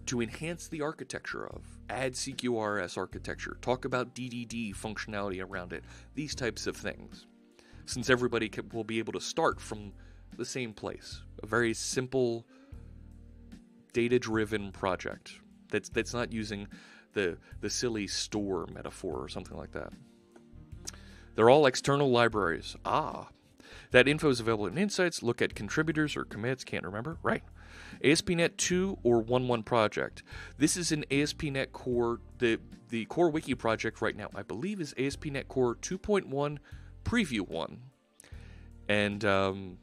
to enhance the architecture of, add CQRS architecture, talk about DDD functionality around it, these types of things. Since everybody will be able to start from the same place, a very simple, data-driven project that's not using the silly store metaphor or something like that. They're all external libraries. That info is available in Insights. Look at contributors or commits. Can't remember. Right. ASP.NET 2 or 1.1 project. This is an ASP.NET Core. The Core Wiki project right now, I believe, is ASP.NET Core 2.1 Preview 1. And I'm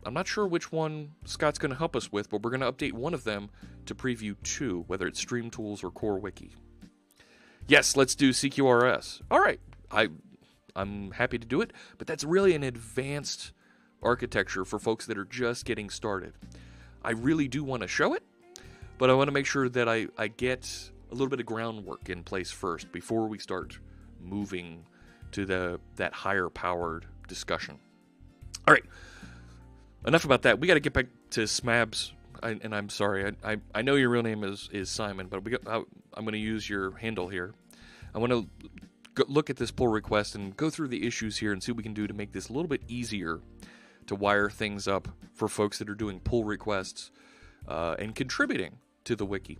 not sure which one Scott's going to help us with, but we're going to update one of them to Preview 2, whether it's Stream Tools or Core Wiki. Yes, let's do CQRS. All right. I'm happy to do it, but that's really an advanced architecture for folks that are just getting started. I really do want to show it, but I want to make sure that I get a little bit of groundwork in place first before we start moving to that higher powered discussion. All right, enough about that. We got to get back to Smabs, and I'm sorry. I know your real name is Simon, but I'm going to use your handle here. I want to look at this pull request and go through the issues here and see what we can do to make this a little bit easier to wire things up for folks that are doing pull requests and contributing to the wiki.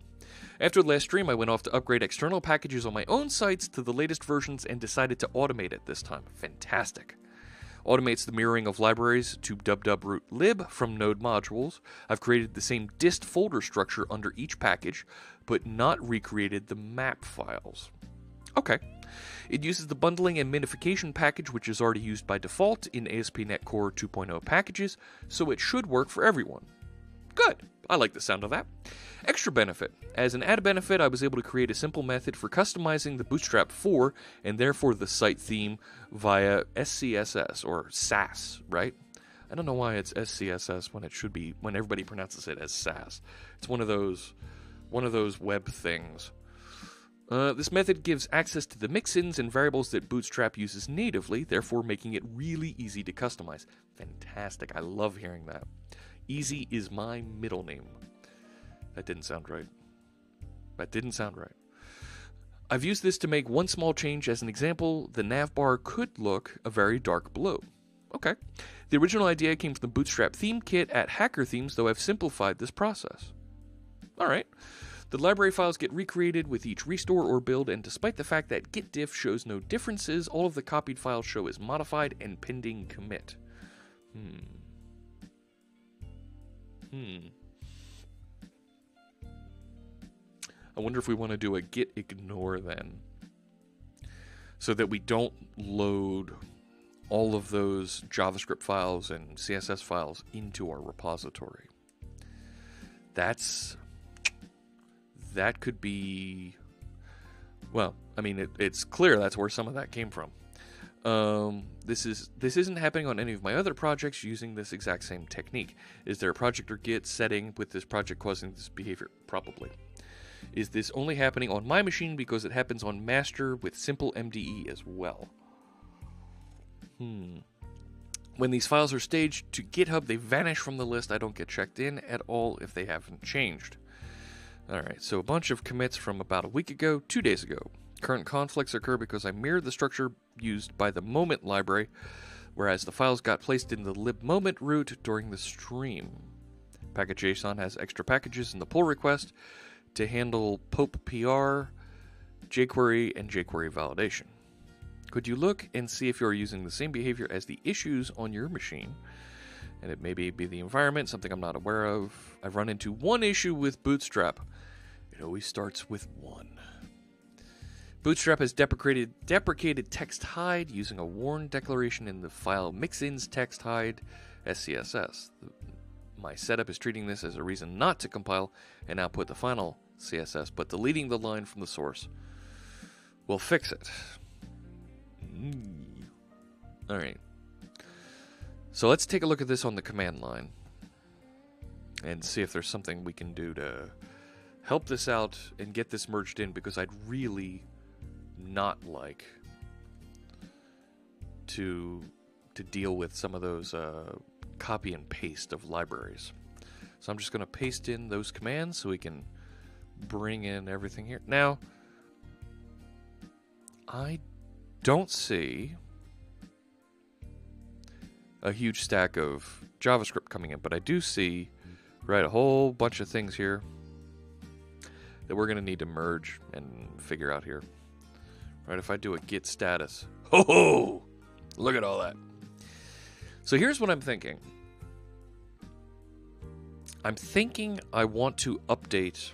After the last stream, I went off to upgrade external packages on my own sites to the latest versions and decided to automate it this time. Fantastic. Automates the mirroring of libraries to www.root.lib from node modules. I've created the same dist folder structure under each package, but not recreated the map files. Okay. It uses the bundling and minification package, which is already used by default in ASP.NET Core 2.0 packages, so it should work for everyone. Good. I like the sound of that. Extra benefit. As an added benefit, I was able to create a simple method for customizing the Bootstrap 4 and therefore the site theme via SCSS or SAS, right? I don't know why it's SCSS when it should be, when everybody pronounces it as SAS. It's one of those web things. This method gives access to the mixins and variables that Bootstrap uses natively, therefore making it really easy to customize. Fantastic. I love hearing that. Easy is my middle name. That didn't sound right. I've used this to make one small change. As an example, the navbar could look a very dark blue. Okay. The original idea came from the Bootstrap theme kit at Hacker Themes, though I've simplified this process. Alright. The library files get recreated with each restore or build, and despite the fact that git diff shows no differences, all of the copied files show as modified and pending commit. I wonder if we want to do a git ignore then, so that we don't load all of those JavaScript files and CSS files into our repository. That could be, well, I mean, it's clear that's where some of that came from. This isn't happening on any of my other projects using this exact same technique. Is there a project or git setting with this project causing this behavior? Probably. Is this only happening on my machine because it happens on master with simple MDE as well? When these files are staged to GitHub, they vanish from the list. I don't get checked in at all if they haven't changed. Alright, so a bunch of commits from about a week ago, 2 days ago. Current conflicts occur because I mirrored the structure used by the moment library, whereas the files got placed in the libmoment root during the stream. Package.json has extra packages in the pull request to handle Pope PR, jQuery, and jQuery validation. Could you look and see if you are using the same behavior as the issues on your machine? And it may be the environment, something I'm not aware of. I've run into one issue with Bootstrap. It always starts with one. Bootstrap has deprecated text hide using a warn declaration in the file mixins text hide SCSS. My setup is treating this as a reason not to compile and output the final CSS, but deleting the line from the source will fix it. Alright. So let's take a look at this on the command line and see if there's something we can do to help this out and get this merged in, because I'd really not like to deal with some of those copy and paste of libraries. So I'm just going to paste in those commands so we can bring in everything here. Now, I don't see a huge stack of JavaScript coming in, but I do see, right, a whole bunch of things here that we're going to need to merge and figure out here. Right, if I do a git status, ho, look at all that. So here's what I'm thinking. I'm thinking I want to update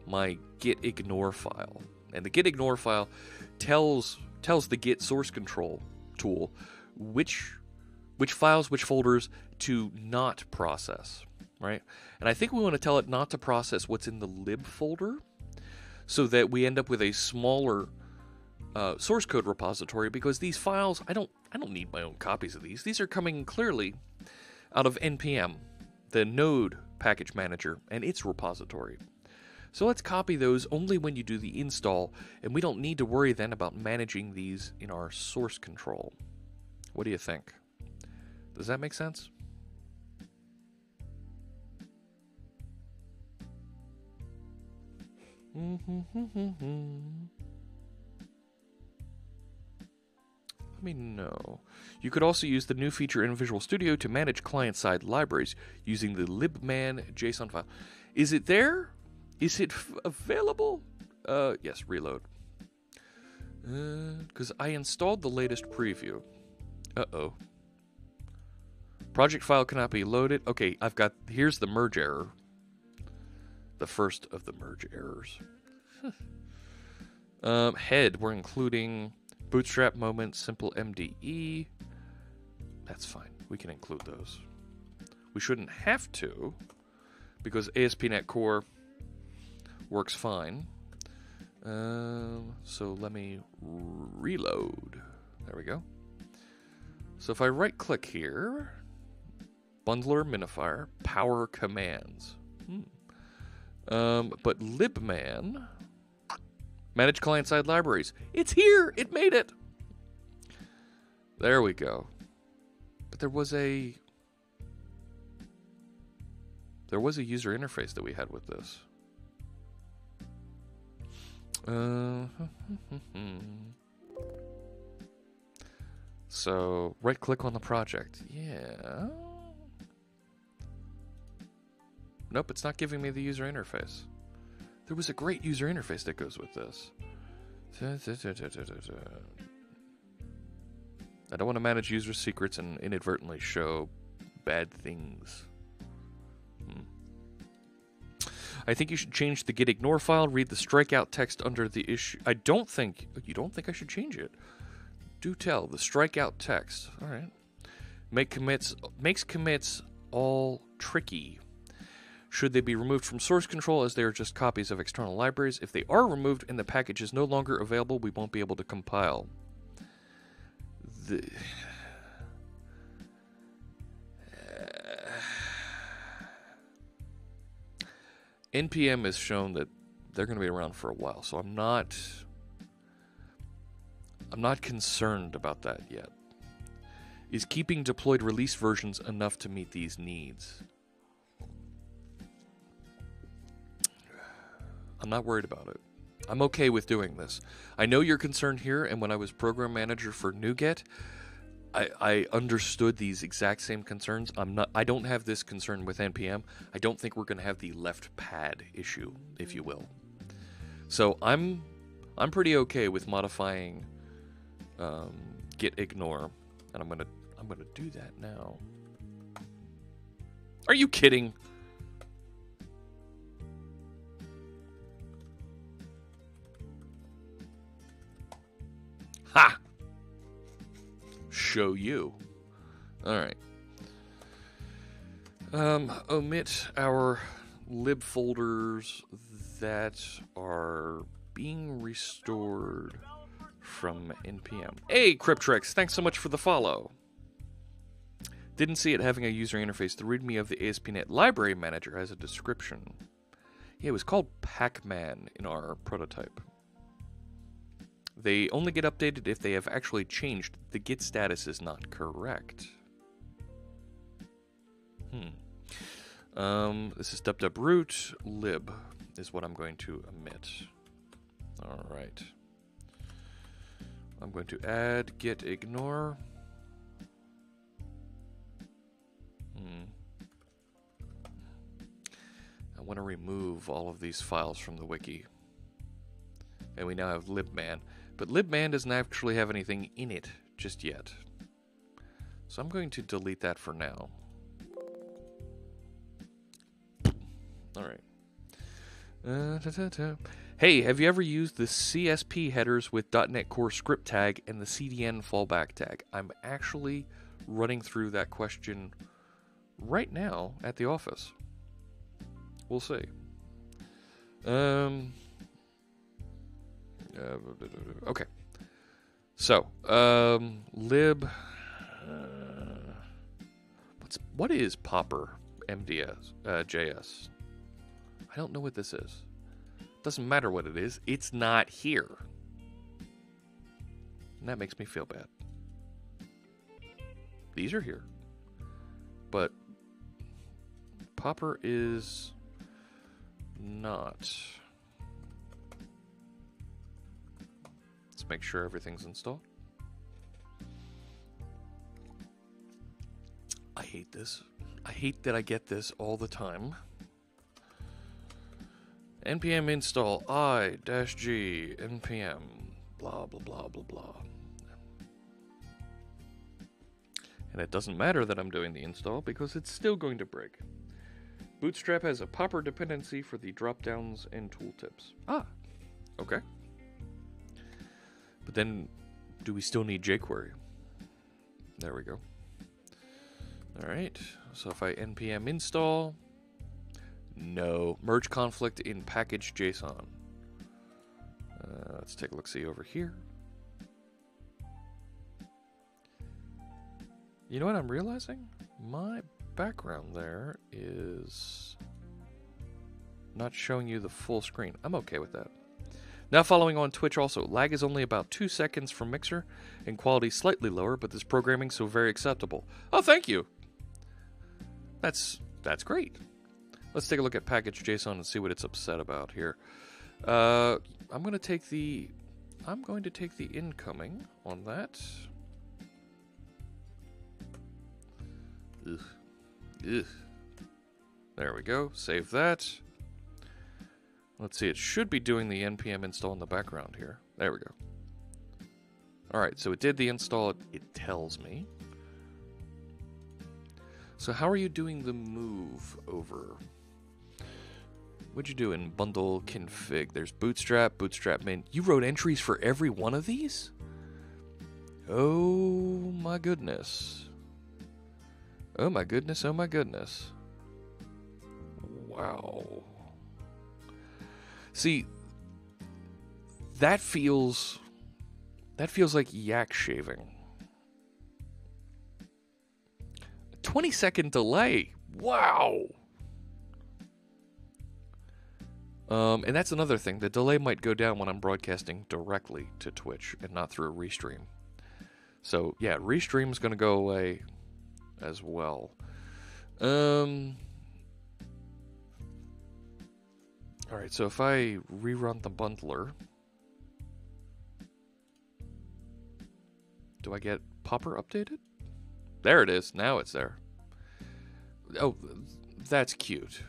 my git ignore file. And the git ignore file tells the git source control tool which files, which folders to not process, right? And I think we want to tell it not to process what's in the lib folder so that we end up with a smaller source code repository, because these files, I don't need my own copies of these. These are coming clearly out of NPM, the node package manager, and its repository. So let's copy those only when you do the install, and we don't need to worry then about managing these in our source control. What do you think? Does that make sense? Let me know. You could also use the new feature in Visual Studio to manage client-side libraries using the libman JSON file. Is it there? Is it available? Yes, reload. Because I installed the latest preview. Uh-oh. Project file cannot be loaded. Okay, here's the merge error. The first of the merge errors. Head, we're including Bootstrap Moment, Simple MDE. That's fine. We can include those. We shouldn't have to, because ASP.NET Core works fine. So let me reload. There we go. So if I right-click here, bundler, minifier, power commands. But libman, manage client-side libraries. It's here. It made it. There we go. But there was a user interface that we had with this. So right-click on the project. Yeah. Nope, it's not giving me the user interface. There was a great user interface that goes with this. I don't want to manage user secrets and inadvertently show bad things. I think you should change the gitignore file, read the strikeout text under the issue. You don't think I should change it? Do tell, the strikeout text. All right. Makes commits all tricky. Should they be removed from source control as they are just copies of external libraries? If they are removed and the package is no longer available, we won't be able to compile. NPM has shown that they're going to be around for a while, so I'm not concerned about that yet. Is keeping deployed release versions enough to meet these needs? I'm not worried about it. I'm okay with doing this. I know you're concerned here, and when I was program manager for NuGet, I understood these exact same concerns. I don't have this concern with NPM. I don't think we're going to have the left pad issue, if you will. So I'm pretty okay with modifying gitignore, and I'm gonna do that now. Are you kidding? Ha! Show you. Alright. Omit our lib folders that are being restored from NPM. Hey, Cryptrix, thanks so much for the follow. Didn't see it having a user interface. The README of the ASP.NET Library Manager has a description. Yeah, it was called Pacman in our prototype. They only get updated if they have actually changed. The git status is not correct. This is dub-dub-root. Lib is what I'm going to omit. Alright. I'm going to add gitignore. I want to remove all of these files from the wiki. And we now have libman. But libman doesn't actually have anything in it just yet. So I'm going to delete that for now. Alright. Hey, have you ever used the CSP headers with .NET Core script tag and the CDN fallback tag? I'm actually running through that question right now at the office. We'll see. Okay. So, lib. What is Popper MDS JS? I don't know what this is. Doesn't matter what it is. It's not here. And that makes me feel bad. These are here. But Popper is not. Let's make sure everything's installed. I hate this. I hate that I get this all the time. npm install i-g npm blah, blah, blah, blah, blah. And it doesn't matter that I'm doing the install because it's still going to break. Bootstrap has a popper dependency for the drop-downs and tooltips. Ah, okay. But then, do we still need jQuery? There we go. All right, so if I npm install, no. Merge conflict in package JSON. Let's take a look-see over here. You know what I'm realizing? My background there is not showing you the full screen. I'm okay with that. Now following on Twitch also, lag is only about 2 seconds from Mixer, and quality slightly lower, but this programming so very acceptable. Oh, thank you. That's great. Let's take a look at package JSON and see what it's upset about here. I'm going to take the incoming on that. Ugh. Ugh. There we go. Save that. Let's see. It should be doing the npm install in the background here. There we go. All right. So it did the install. It tells me. So how are you doing the move over? What'd you do in bundle config? There's Bootstrap, Bootstrap main. You wrote entries for every one of these? Oh my goodness. Oh my goodness, oh my goodness. Wow. See, that feels like yak shaving. 20-second delay. Wow. And that's another thing. The delay might go down when I'm broadcasting directly to Twitch and not through a restream. So, yeah, restream's going to go away as well. Alright, so if I rerun the bundler, do I get popper updated? There it is. Now it's there. Oh, that's cute.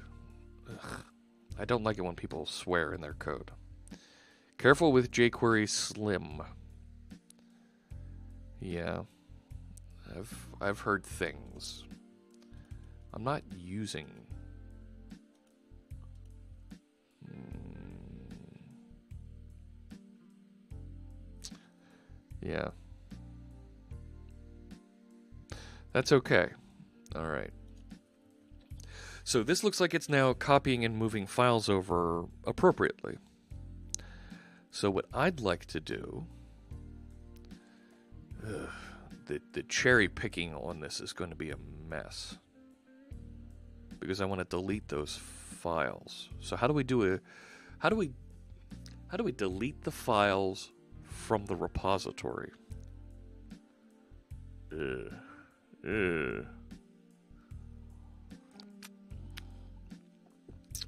Ugh. I don't like it when people swear in their code. Careful with jQuery Slim. Yeah. I've heard things. I'm not using. Yeah. That's okay. All right. So this looks like it's now copying and moving files over appropriately. So what I'd like to do, the cherry picking on this is going to be a mess because I want to delete those files. So how do we delete the files from the repository?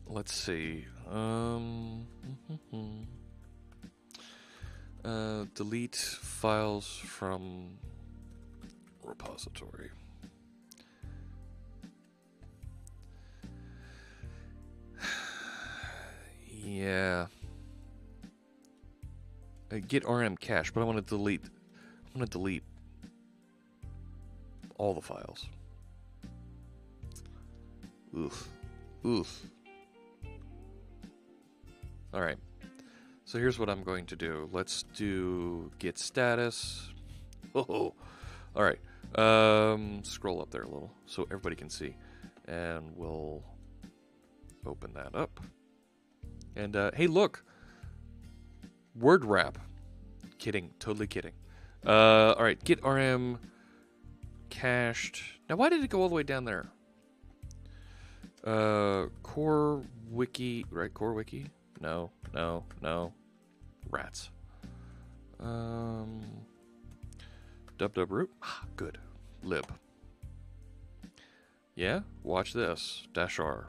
Let's see. Delete files from repository. Yeah. Get RM cache, but I want to delete. I'm going to delete all the files. Oof. Oof. All right. So here's what I'm going to do. Let's do git status. Oh. All right. Scroll up there a little so everybody can see. And we'll open that up. And hey, look. Word wrap. Kidding. Totally kidding. All right. Git RM cached. Now, why did it go all the way down there? Core wiki. Right. Core wiki. No. Rats. Dub root. Ah, good. Lib. Yeah? Watch this. -r.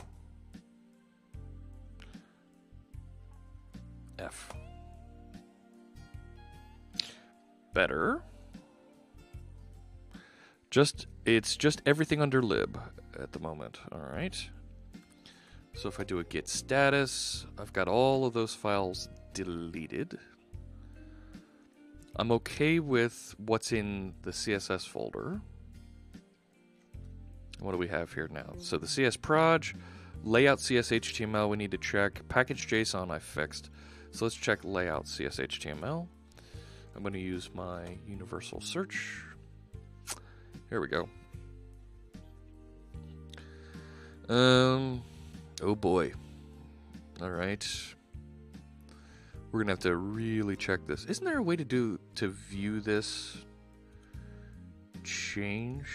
F. Better. It's just everything under lib at the moment. Alright. So if I do a git status, I've got all of those files deleted. I'm okay with what's in the CSS folder. What do we have here now? So the CS proj, layout CSHTML we need to check. Package JSON I fixed. So let's check layout CSHTML. I'm going to use my universal search. Here we go. Oh boy. All right. We're going to have to really check this. Isn't there a way to view this change?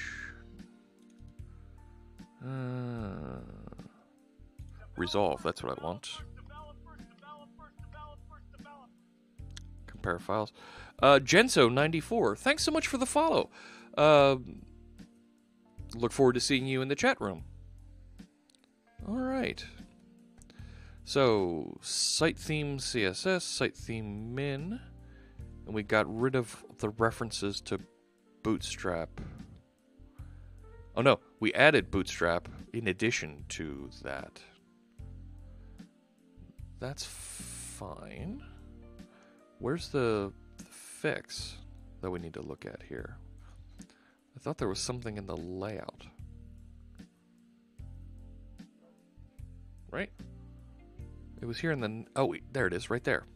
Resolve, that's what I want. Compare files. Genso94, thanks so much for the follow. Look forward to seeing you in the chat room. All right. So, site theme CSS, site theme min, and we got rid of the references to Bootstrap. Oh no, we added Bootstrap in addition to that. That's fine. Where's the fix that we need to look at here? I thought there was something in the layout. Right? It was here in the... Oh, wait, there it is, right there.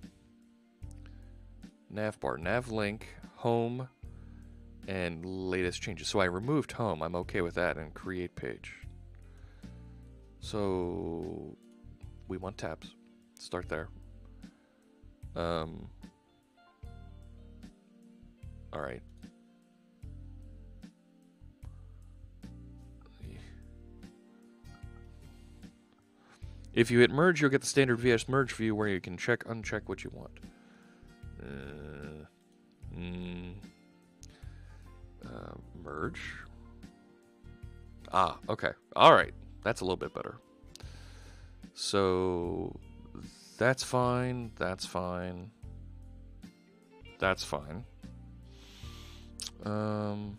Navbar, navlink, home, and latest changes. So I removed home. I'm okay with that. And create page. So we want tabs. Start there. All right. If you hit merge, you'll get the standard VS merge view where you can check, uncheck what you want. Merge. Ah, okay. All right. That's a little bit better. So that's fine. That's fine. That's fine. And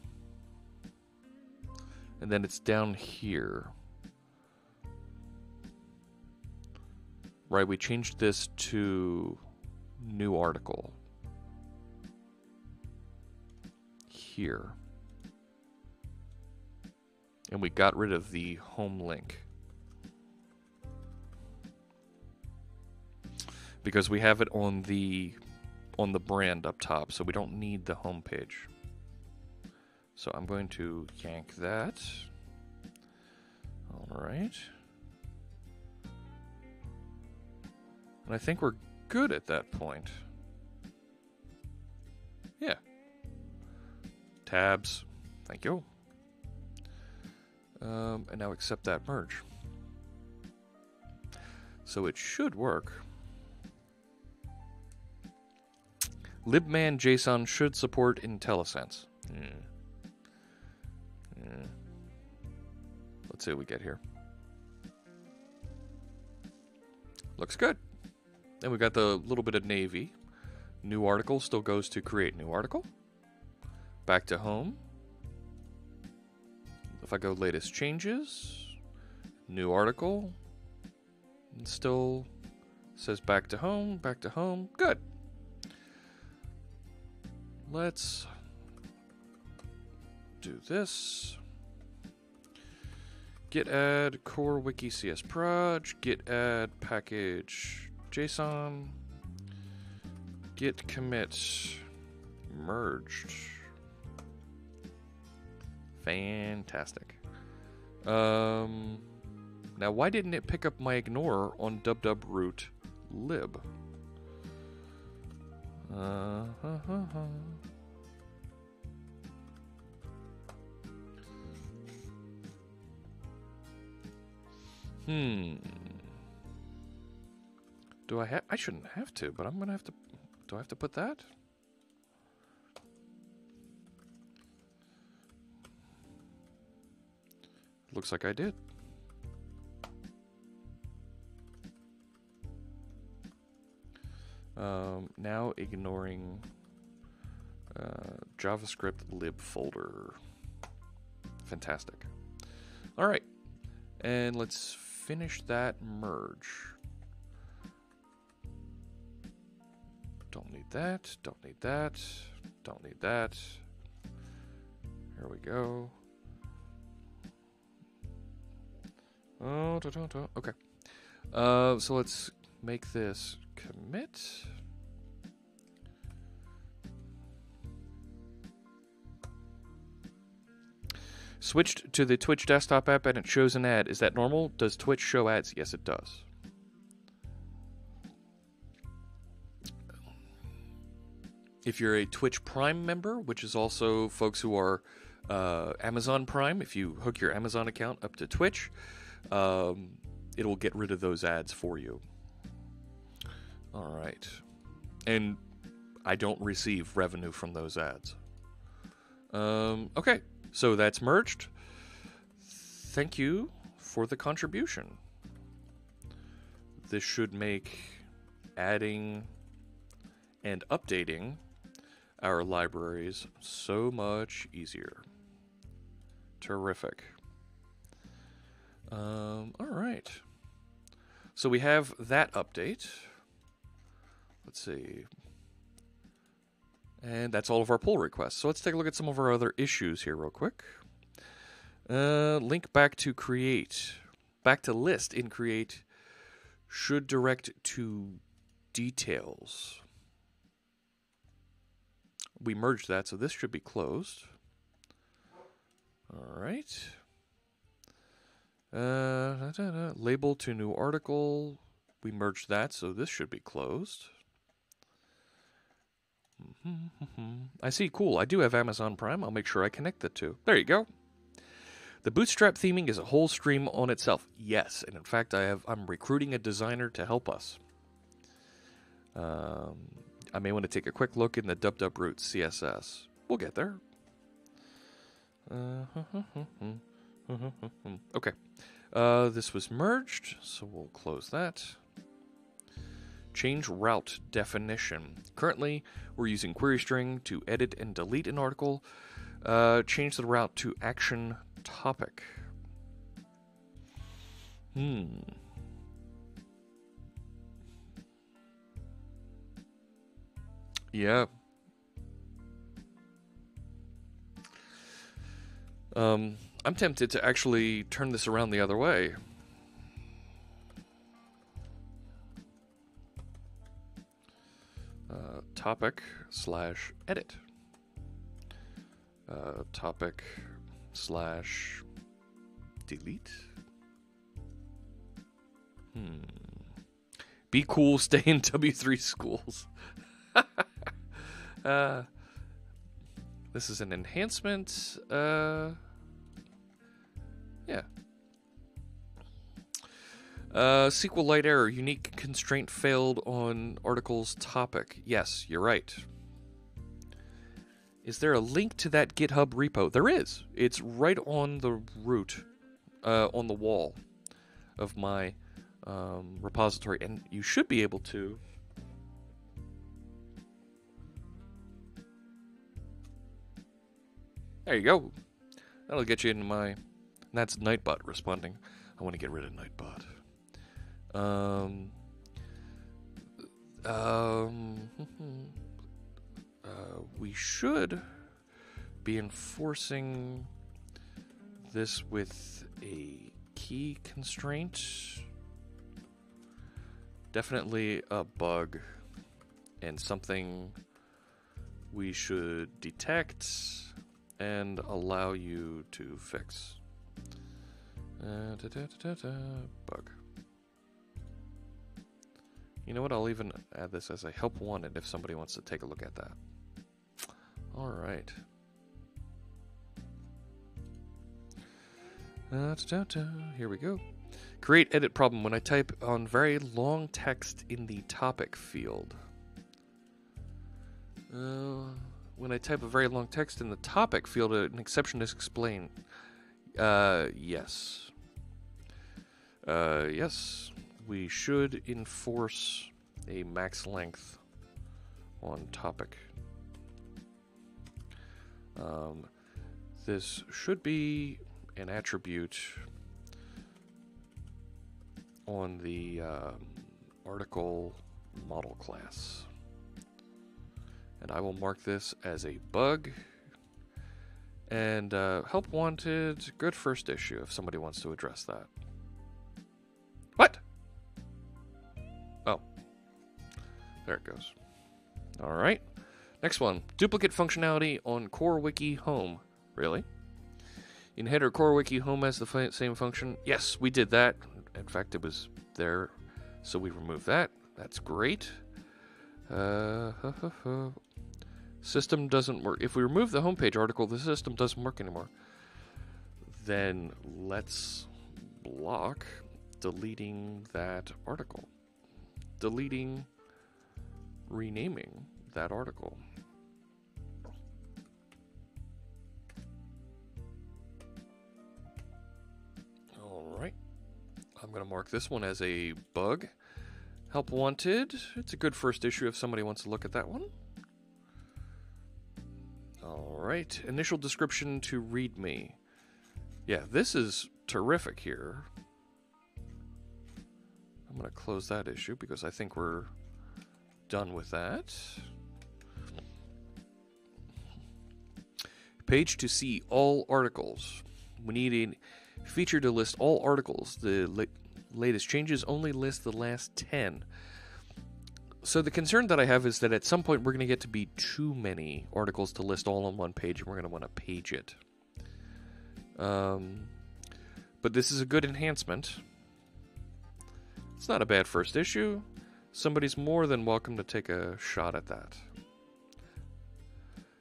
then it's down here. Right, we changed this to new article. Here. And we got rid of the home link. Because we have it on the brand up top, so we don't need the home page. So I'm going to yank that. All right. And I think we're good at that point. Yeah. Tabs. Thank you. And now accept that merge. So it should work. Libman JSON should support IntelliSense. Let's see what we get here. Looks good. Then we got the little bit of navy. New article still goes to create new article. Back to home. If I go latest changes, new article, and still says back to home, back to home. Good. Let's do this. Git add core wiki cs proj, git add package JSON, git commit merged. Fantastic. Now why didn't it pick up my ignore on dub root lib? Do I have? I shouldn't have to, but I'm gonna have to. Do I have to put that? Looks like I did. Now ignoring JavaScript lib folder. Fantastic. All right, and let's finish that merge. Don't need that. Don't need that. Don't need that. Here we go. Oh, okay. So let's make this commit. Switched to the Twitch desktop app and it shows an ad. Is that normal? Does Twitch show ads? Yes, it does. If you're a Twitch Prime member, which is also folks who are Amazon Prime, if you hook your Amazon account up to Twitch, it will get rid of those ads for you. All right. And I don't receive revenue from those ads. Okay. So that's merged. Thank you for the contribution. This should make adding and updating our libraries so much easier. Terrific. All right. So we have that update. Let's see. And that's all of our pull requests. So let's take a look at some of our other issues here real quick. Link back to create. Back to list in create should direct to details. We merged that, so this should be closed. All right. Label to new article. We merged that, so this should be closed. I see, cool. I do have Amazon Prime. I'll make sure I connect the two. There you go. The Bootstrap theming is a whole stream on itself. Yes, and in fact, I'm recruiting a designer to help us. I may want to take a quick look in the dub root CSS. We'll get there. Okay. This was merged, so we'll close that. Change route definition. Currently, we're using query string to edit and delete an article. Change the route to action topic. Yeah. I'm tempted to actually turn this around the other way. Topic / edit. Topic / delete. Be cool, stay in W3 schools. This is an enhancement. Yeah. SQLite error. Unique constraint failed on article's topic. Yes, you're right. Is there a link to that GitHub repo? There is. It's right on the root, on the wall of my repository, and you should be able to. There you go. That'll get you into my. That's Nightbot responding. I want to get rid of Nightbot. We should be enforcing this with a key constraint. Definitely a bug and something we should detect and allow you to fix. Bug. You know what? I'll even add this as a help wanted if somebody wants to take a look at that. All right. Here we go. Create edit problem when I type on very long text in the topic field. When I type a very long text in the topic field, an exception is explained. Yes. Yes. We should enforce a max length on topic. This should be an attribute on the article model class. And I will mark this as a bug. And help wanted, good first issue if somebody wants to address that. What? Oh. There it goes. All right. Next one. Duplicate functionality on CoreWiki Home. Really? In header, CoreWiki Home has the same function. Yes, we did that. In fact, it was there, so we removed that. That's great. System doesn't work. If we remove the homepage article, the system doesn't work anymore. Then let's block deleting that article. Deleting, renaming that article. All right. I'm going to mark this one as a bug. Help wanted. It's a good first issue if somebody wants to look at that one. All right. Initial description to README. Yeah, this is terrific here. I'm going to close that issue because I think we're done with that. Page to see all articles. We need a feature to list all articles. The latest changes only list the last 10. So the concern that I have is that at some point we're going to get to be too many articles to list all on one page, and we're going to want to page it. But this is a good enhancement. It's not a bad first issue. Somebody's more than welcome to take a shot at that.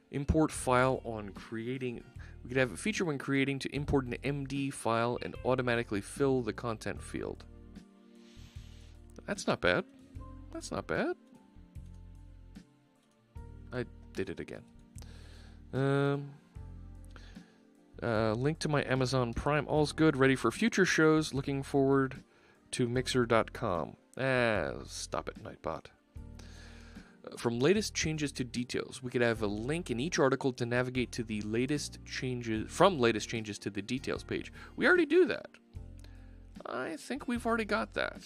Import file on creating. We could have a feature when creating to import an MD file and automatically fill the content field. That's not bad. That's not bad. I did it again. Link to my Amazon Prime. All's good. Ready for future shows. Looking forward to Mixer.com. Stop it, Nightbot. From latest changes to details, we could have a link in each article to navigate to the latest changes, from latest changes to the details page. We already do that. I think we've already got that.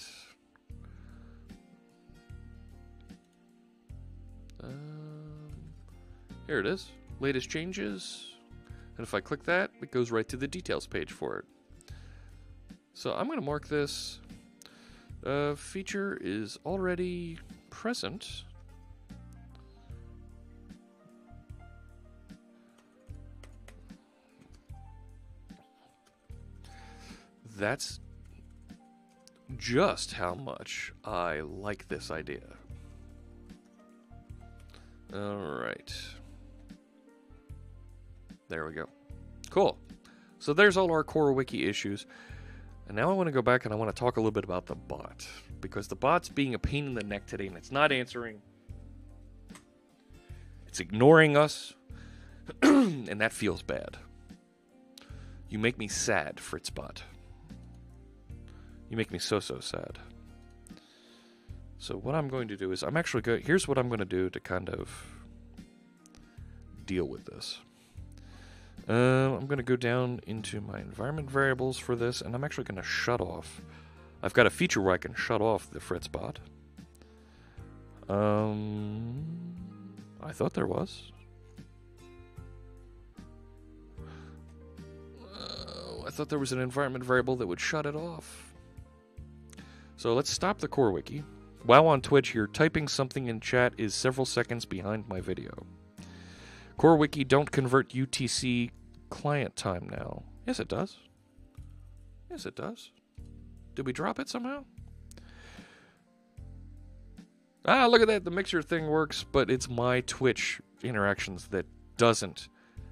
Here it is. Latest changes. And if I click that, it goes right to the details page for it. So I'm going to mark this. Feature is already present. That's just how much I like this idea. All right. There we go. Cool. So there's all our CoreWiki issues. And now I want to go back and I want to talk a little bit about the bot. Because the bot's being a pain in the neck today and it's not answering. It's ignoring us. And that feels bad. You make me sad, Fritzbot. You make me so sad. So what I'm going to do is I'm actually going. Here's what I'm going to do to kind of deal with this. I'm going to go down into my environment variables for this, and I'm actually going to shut off. I've got a feature where I can shut off the Fritzbot. I thought there was. I thought there was an environment variable that would shut it off. So let's stop the CoreWiki. While on Twitch, your typing something in chat is several seconds behind my video. CoreWiki don't convert UTC client time now. Yes, it does. Yes, it does. Did we drop it somehow? Ah, look at that. The Mixer thing works, but it's my Twitch interactions that doesn't.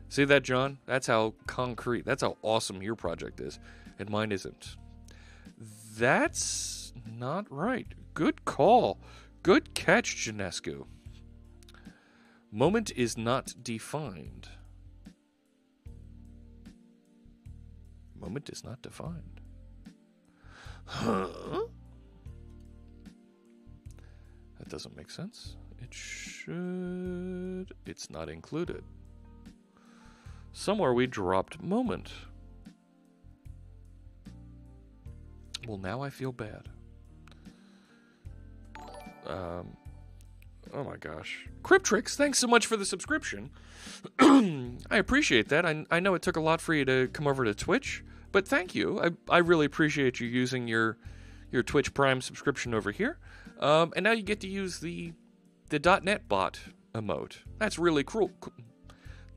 See that, John? That's how concrete, that's how awesome your project is, and mine isn't. That's not right. Good call. Good catch, Janescu. Moment is not defined. Moment is not defined. Huh? That doesn't make sense. It should... It's not included. Somewhere we dropped moment. Well, now I feel bad. Oh my gosh. Cryptrix, thanks so much for the subscription. I appreciate that. I know it took a lot for you to come over to Twitch, but thank you. I really appreciate you using your Twitch Prime subscription over here. And now you get to use the .NET bot emote. That's really cruel.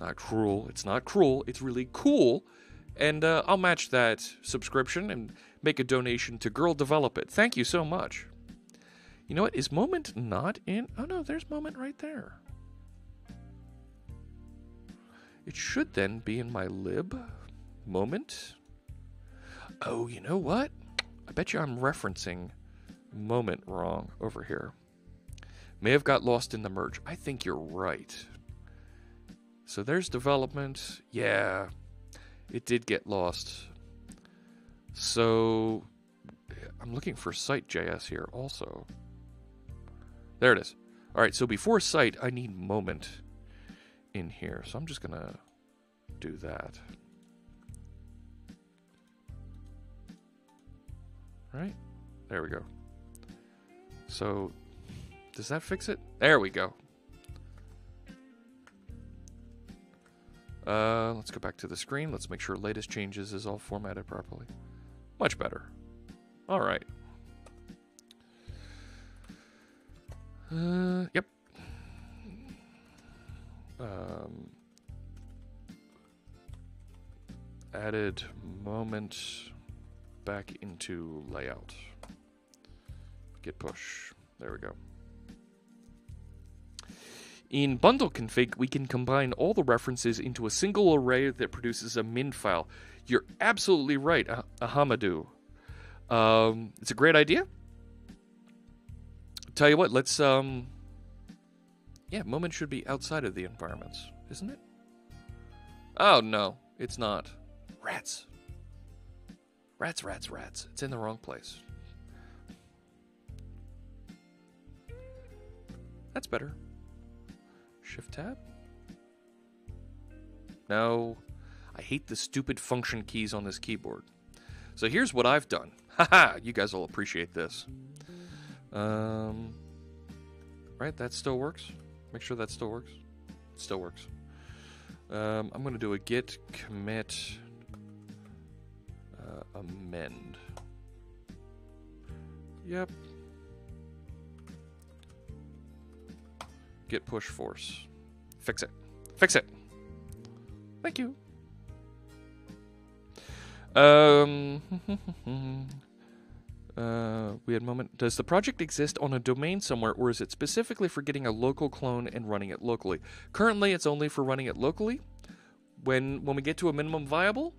Not cruel. It's not cruel. It's really cool. And I'll match that subscription and make a donation to Girl Develop It. Thank you so much. You know what? Is Moment not in? Oh no, there's Moment right there. It should then be in my lib. Moment. Oh, you know what? I bet you I'm referencing Moment wrong over here. May have got lost in the merge. I think you're right. So there's development. Yeah, it did get lost. So I'm looking for site.js here also. There it is. All right, so before site, I need Moment in here. So I'm just going to do that. Right? There we go. So does that fix it? There we go. Let's go back to the screen. Let's make sure latest changes is all formatted properly. Much better. All right. Yep. Added Moment back into layout. Git push. There we go. In bundle config, we can combine all the references into a single array that produces a min file. You're absolutely right, Ahamadu. It's a great idea. Tell you what, let's yeah, Moment should be outside of the environments, isn't it? Oh no, it's not. Rats. Rats, rats, rats. It's in the wrong place. That's better. Shift tab? No. I hate the stupid function keys on this keyboard. So here's what I've done. Haha, you guys will appreciate this. Right, that still works. Make sure that still works. It still works. I'm going to do a git commit amend. Yep. Git push force. Fix it. Fix it. Thank you. We had Moment. Does the project exist on a domain somewhere, or is it specifically for getting a local clone and running it locally? Currently, it's only for running it locally. When we get to a minimum viable,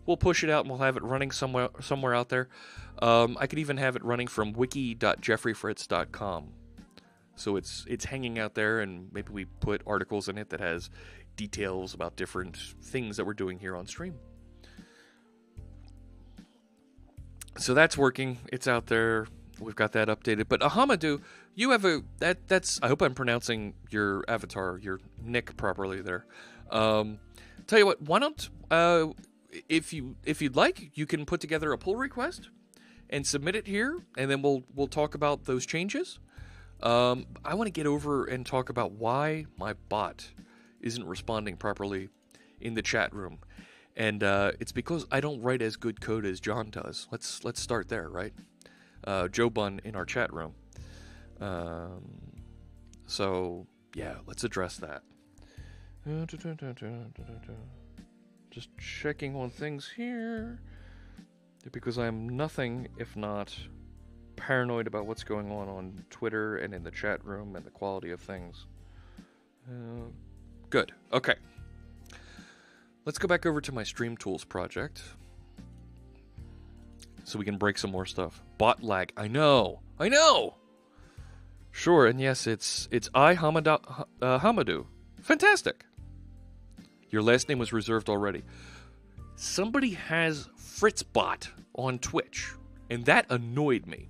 we'll push it out and we'll have it running somewhere out there. I could even have it running from wiki.jeffreyfritz.com. So it's hanging out there, and maybe we put articles in it that has details about different things that we're doing here on stream. So that's working. It's out there. We've got that updated. But Ahamadu, you have that's I hope I'm pronouncing your avatar, your nick properly there. Tell you what, why don't if you'd like, you can put together a pull request and submit it here, and then we'll talk about those changes. I want to get over and talk about why my bot isn't responding properly in the chat room. And it's because I don't write as good code as John does. Let's start there, right? Joe Bunn in our chat room. So yeah, let's address that. Just checking on things here, because I'm nothing if not paranoid about what's going on Twitter and in the chat room and the quality of things. Good. Okay. Let's go back over to my Stream Tools project so we can break some more stuff. Bot lag. I know. Sure, and yes, it's Hamadu. Fantastic. Your last name was reserved already. Somebody has Fritzbot on Twitch, and that annoyed me.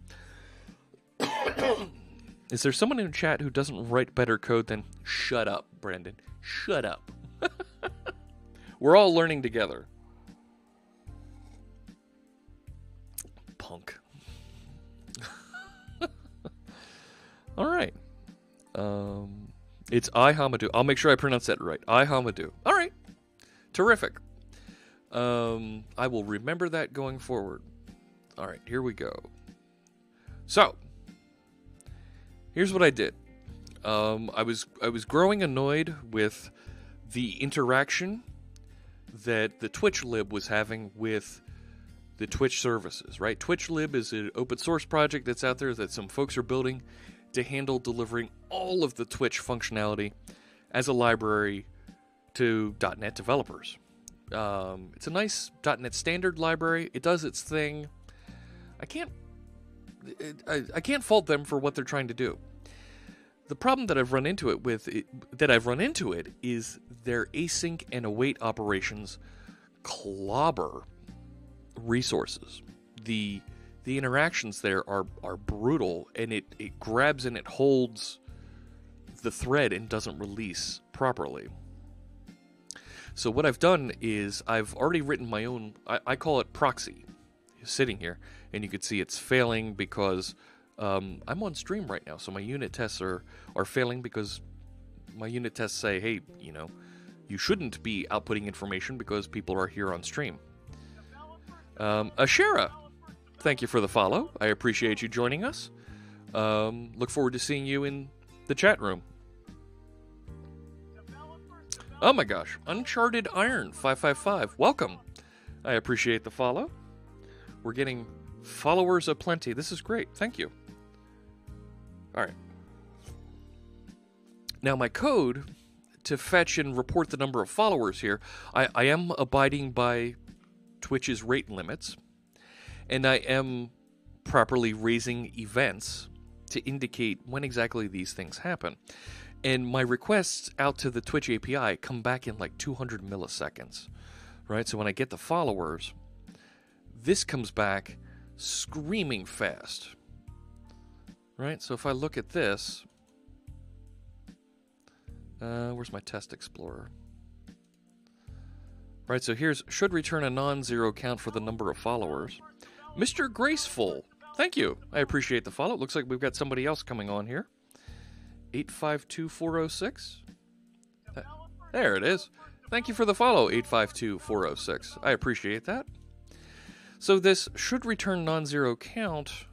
Is there someone in the chat who doesn't write better code than... Shut up, Brandon. Shut up. We're all learning together. Punk. All right. It's iHamadou. I'll make sure I pronounce that right. iHamadou. All right. Terrific. I will remember that going forward. All right, here we go. So, here's what I did. I was growing annoyed with the interaction that the Twitch lib was having with the Twitch services, right? Twitch lib is an open source project that's out there that some folks are building to handle delivering all of the Twitch functionality as a library to .NET developers. It's a nice .NET standard library. It does its thing. I can't fault them for what they're trying to do. The problem that I've run into it is their async and await operations clobber resources. The interactions there are brutal, and it grabs and it holds the thread and doesn't release properly. So what I've done is I've already written my own, I call it proxy, sitting here, and you can see it's failing because I'm on stream right now, so my unit tests are failing because my unit tests say, hey, you shouldn't be outputting information because people are here on stream. Ashera, thank you for the follow. I appreciate you joining us. Look forward to seeing you in the chat room. Oh my gosh, Uncharted Iron 555, welcome. I appreciate the follow. We're getting followers aplenty. This is great. Thank you. All right. Now my code to fetch and report the number of followers here, I am abiding by Twitch's rate limits, and I am properly raising events to indicate when exactly these things happen. And my requests out to the Twitch API come back in like 200 milliseconds, right? So when I get the followers, this comes back screaming fast, right? So if I look at this, where's my test explorer? Right, so here's should return a non-zero count for the number of followers. Mr. Graceful, thank you. I appreciate the follow. It looks like we've got somebody else coming on here. 852406. There it is. Thank you for the follow, 852406. I appreciate that. So this should return non-zero count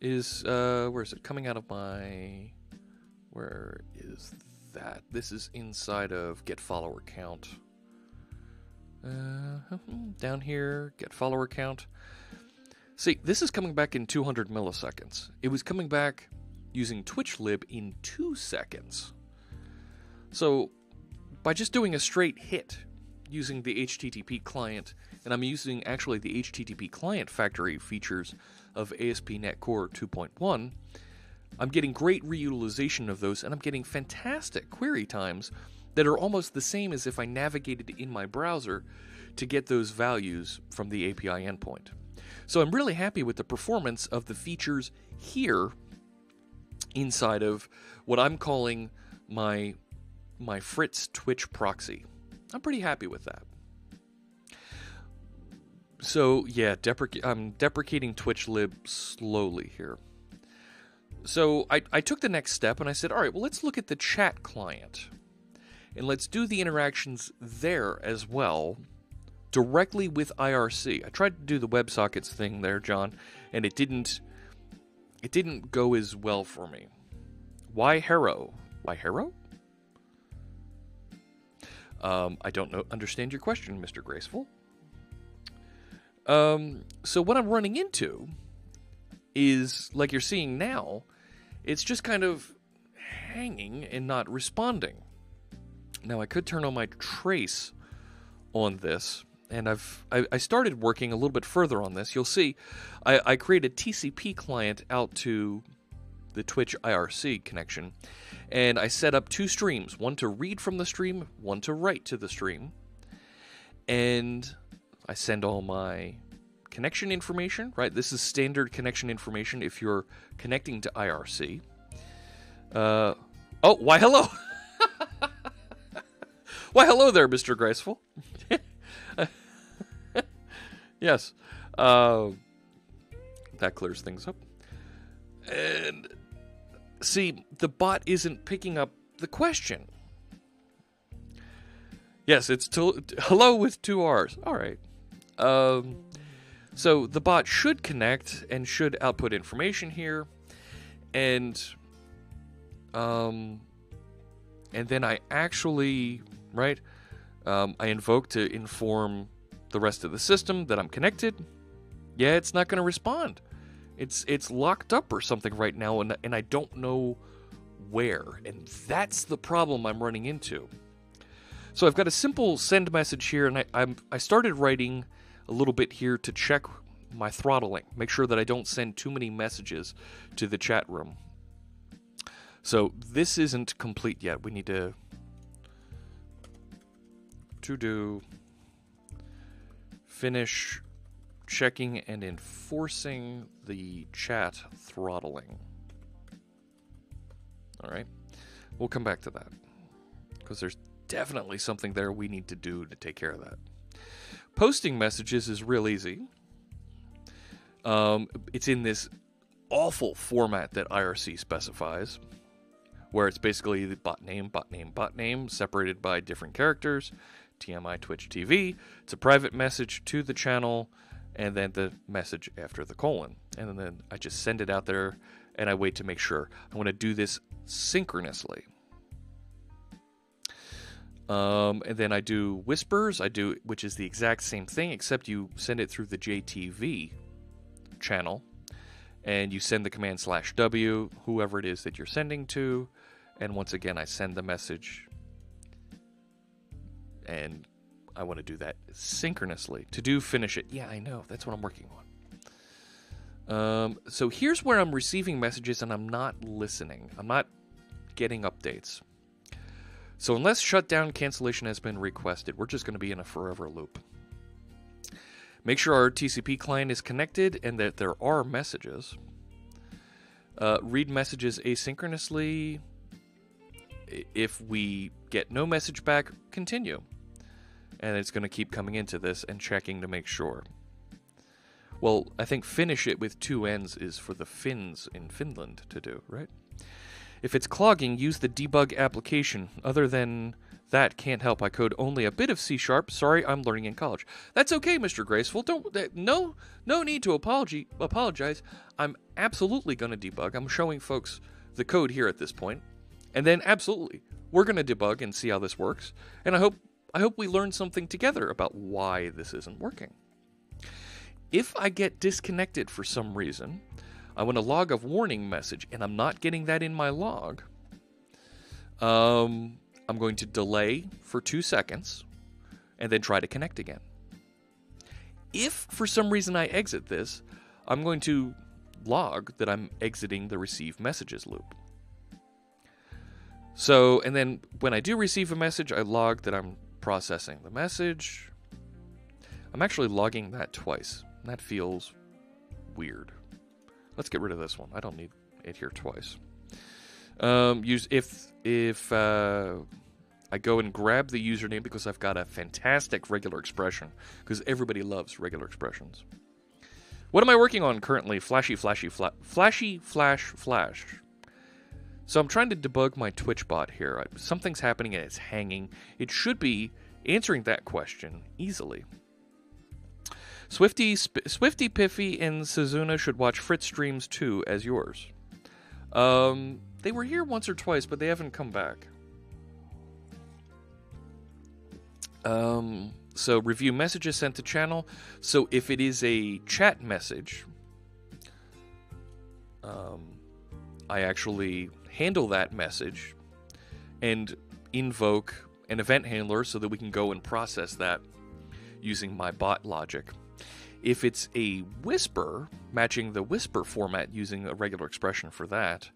is, where is it? Coming out of my, where is that? This is inside of get follower count. Down here, get follower count. See, this is coming back in 200 milliseconds. It was coming back using TwitchLib in 2 seconds. So, by just doing a straight hit using the HTTP client, and I'm using actually the HTTP client factory features of ASP.NET Core 2.1, I'm getting great reutilization of those, and I'm getting fantastic query times that are almost the same as if I navigated in my browser to get those values from the API endpoint. So I'm really happy with the performance of the features here inside of what I'm calling my Fritz Twitch proxy. I'm pretty happy with that. So yeah, I'm deprecating TwitchLib slowly here. So I took the next step and I said, all right, well, let's look at the chat client. And let's do the interactions there as well, directly with IRC. I tried to do the WebSockets thing there, John, and it didn't go as well for me. Why Hero? Why Hero? I don't understand your question, Mr. Graceful. So what I'm running into is, like you're seeing now, it's just kind of hanging and not responding. Now I could turn on my trace on this, and I started working a little bit further on this. You'll see I created a TCP client out to the Twitch IRC connection, and I set up 2 streams, one to read from the stream, one to write to the stream, and I send all my connection information, right? This is standard connection information if you're connecting to IRC. Oh, why hello! Why hello there, Mr. Graceful. Yes. That clears things up. And See, the bot isn't picking up the question. Yes, it's hello with 2 R's. All right. So the bot should connect and should output information here, and then I actually, right, I invoke to inform the rest of the system that I'm connected. Yeah, it's not going to respond. It's locked up or something right now, and I don't know where, and that's the problem I'm running into. So I've got a simple send message here, and I started writing a little bit here to check my throttling, make sure that I don't send too many messages to the chat room. So this isn't complete yet. We need to do finish checking and enforcing the chat throttling. All right, we'll come back to that because there's definitely something there we need to do to take care of that. Posting messages is real easy. It's in this awful format that IRC specifies, where it's basically the bot name, separated by different characters, TMI Twitch TV. It's a private message to the channel, and then the message after the colon. And then I just send it out there, and I wait to make sure. I want to do this synchronously. And then I do whispers, which is the exact same thing, except you send it through the JTV channel, and you send the command /W, whoever it is that you're sending to, and once again I send the message, and I want to do that synchronously. To do finish it, yeah, I know, that's what I'm working on. So here's where I'm receiving messages and I'm not listening. I'm not getting updates. So unless shutdown cancellation has been requested, we're just going to be in a forever loop. Make sure our TCP client is connected and that there are messages. Read messages asynchronously. If we get no message back, continue. And it's going to keep coming into this and checking to make sure. Well, I think finish it with 2 N's is for the Finns in Finland to do, right? If it's clogging, use the debug application. Other than that, can't help. I code only a bit of C#. Sorry, I'm learning in college. That's okay, Mr. Graceful. No need to apologize. I'm absolutely going to debug. I'm showing folks the code here at this point. And then absolutely, we're going to debug and see how this works. And I hope we learn something together about why this isn't working. If I get disconnected for some reason, I want to log a warning message, and I'm not getting that in my log. I'm going to delay for 2 seconds, and then try to connect again. If for some reason I exit this, I'm going to log that I'm exiting the receive messages loop. So, and then when I do receive a message, I log that I'm processing the message. I'm actually logging that twice. That feels weird. Let's get rid of this one. I don't need it here twice. If I go and grab the username because I've got a fantastic regular expression, because everybody loves regular expressions. What am I working on currently? Flashy, flash. So I'm trying to debug my Twitch bot here. Something's happening and it's hanging. It should be answering that question easily. Swifty, Piffy, and Suzuna should watch Fritz streams too, as yours. They were here once or twice, but they haven't come back. So review messages sent to channel. So if it is a chat message, I actually handle that message and invoke an event handler so that we can go and process that using my bot logic. If it's a whisper, matching the whisper format using a regular expression for that,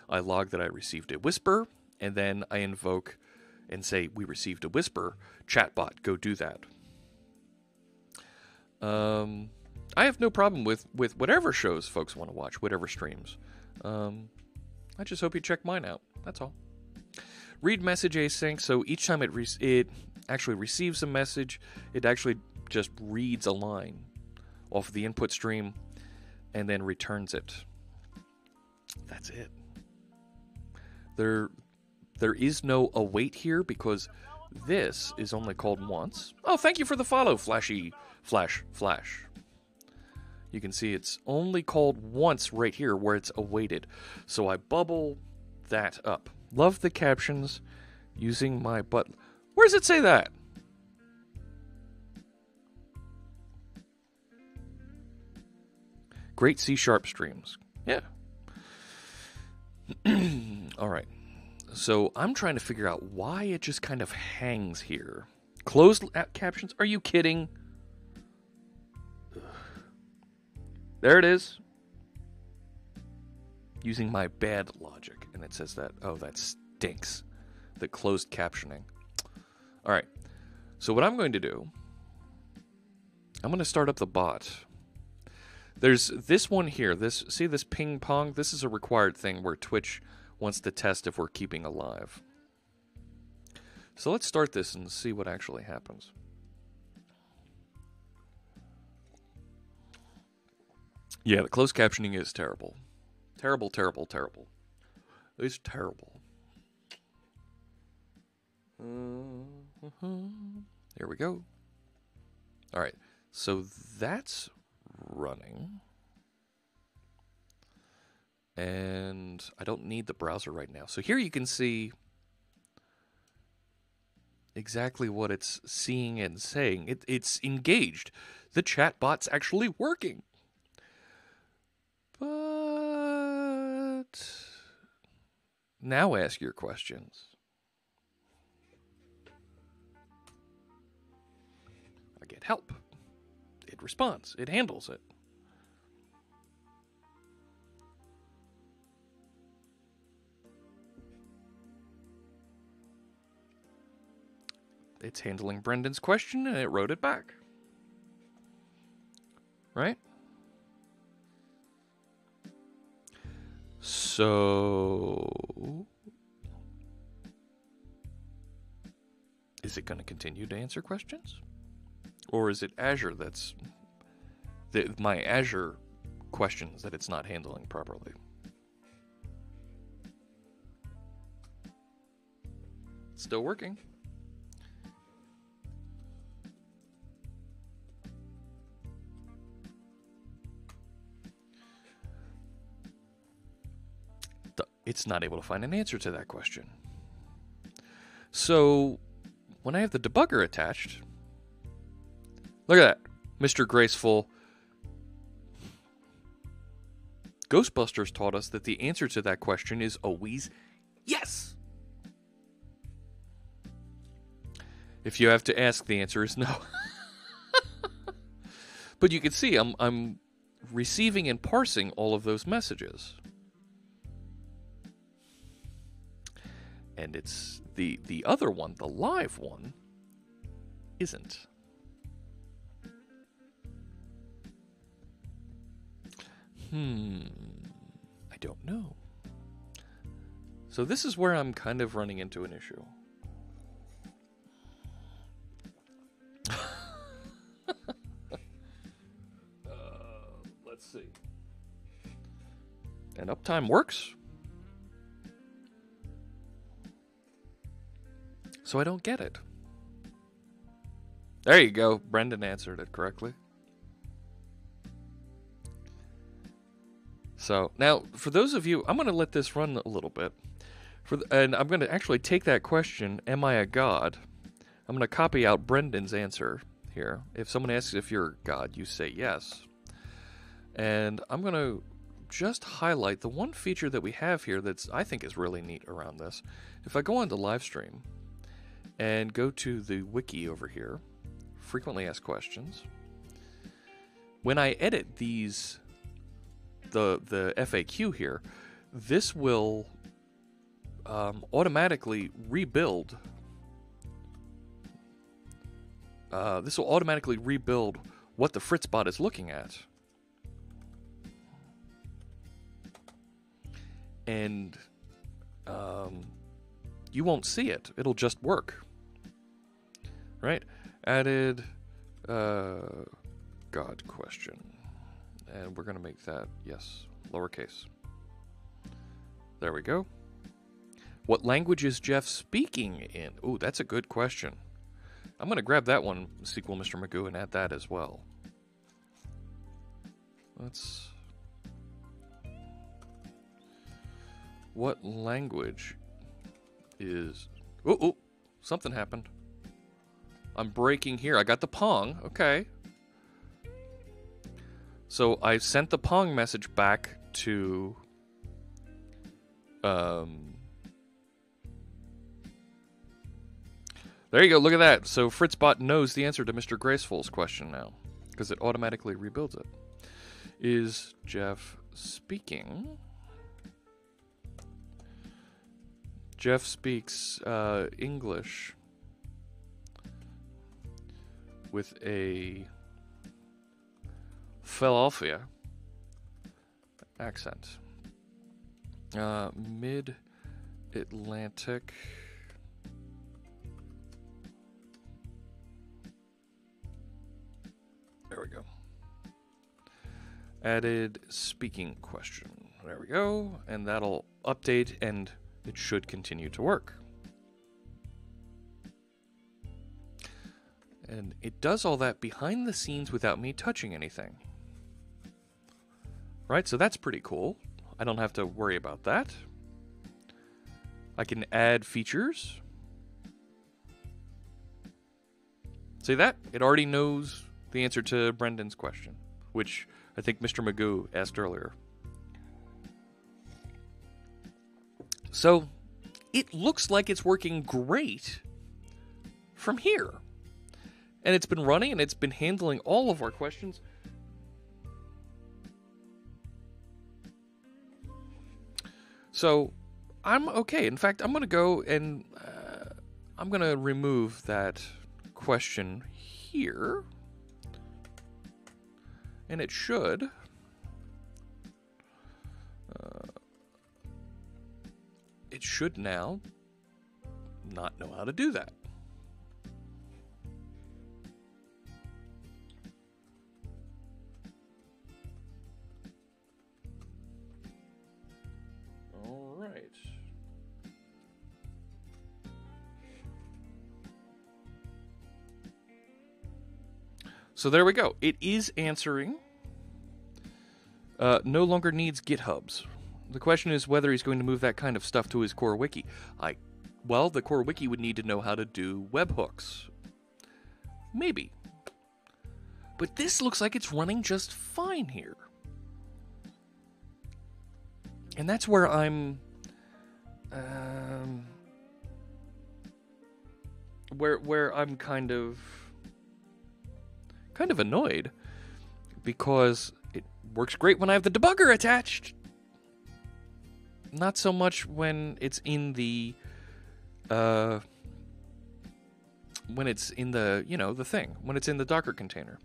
I log that I received a whisper, and then I invoke and say, we received a whisper, chatbot, go do that. I have no problem with whatever shows folks want to watch, whatever streams. I just hope you check mine out, that's all. Read message async, so each time it actually receives a message, it actually just reads a line off the input stream and then returns it. That's it. There is no await here because this is only called once. Oh, thank you for the follow, Flashy Flash. You can see it's only called once right here where it's awaited. So I bubble that up. Love the captions using my butt. Where does it say that? Great C# streams. Yeah. All right. So I'm trying to figure out why it just kind of hangs here. Closed captions? Are you kidding? There it is. Using my bad logic. And it says that. Oh, that stinks. The closed captioning. All right. So what I'm going to do, I'm going to start up the bot. There's this one here. See this ping pong? This is a required thing where Twitch wants to test if we're keeping alive. So let's start this and see what actually happens. Yeah, the closed captioning is terrible. Terrible, terrible, terrible. It's terrible. Here we go. All right, so that's running. And I don't need the browser right now. So here you can see exactly what it's seeing and saying. It's engaged. The chat bot's actually working. But now ask your questions. I get help. It responds. It handles it. It's handling Brendan's question and it wrote it back. Right? So, is it going to continue to answer questions? Or is it Azure that's my Azure questions that it's not handling properly? It's still working. It's not able to find an answer to that question. So, when I have the debugger attached, look at that, Mr. Graceful. Ghostbusters taught us that the answer to that question is always yes. If you have to ask, the answer is no. But you can see I'm receiving and parsing all of those messages. And it's the other one, the live one, isn't. I don't know. So this is where I'm kind of running into an issue. Let's see. And uptime works. So I don't get it. There you go. Brendan answered it correctly. So now, for those of you, I'm going to let this run a little bit. And I'm going to actually take that question, am I a god? I'm going to copy out Brendan's answer here. If someone asks if you're a god, you say yes. And I'm going to just highlight the one feature that we have here that's I think is really neat around this. If I go on to live stream and go to the wiki over here, frequently asked questions, when I edit these, the FAQ here, this will automatically rebuild. This will automatically rebuild what the Fritzbot is looking at. And you won't see it. It'll just work. Right? Added God question. And we're going to make that, yes, lowercase. There we go. What language is Jeff speaking in? Ooh, that's a good question. I'm going to grab that one, SQL Mr. Magoo, and add that as well. What language is... Ooh, something happened. I'm breaking here. I got the Pong. Okay. So I sent the Pong message back to... There you go. Look at that. So Fritzbot knows the answer to Mr. Graceful's question now, because it automatically rebuilds it. Is Jeff speaking? Jeff speaks English with a Philadelphia accent. Mid-Atlantic. There we go. Added speaking question. There we go. And that'll update, and it should continue to work. And it does all that behind the scenes without me touching anything. Right, so that's pretty cool. I don't have to worry about that. I can add features. See that? It already knows the answer to Brendan's question, which I think Mr. Magoo asked earlier. So, it looks like it's working great from here. And it's been running, and it's been handling all of our questions. So, I'm okay. In fact, I'm going to go and I'm going to remove that question here. And it should now not know how to do that. All right. So there we go. It is answering. No longer needs GitHubs. The question is whether he's going to move that kind of stuff to his core wiki. Well, the core wiki would need to know how to do webhooks. Maybe. But this looks like it's running just fine here. And that's where I'm... where I'm kind of annoyed. Because it works great when I have the debugger attached. Not so much when it's in the, the thing, when it's in the Docker container.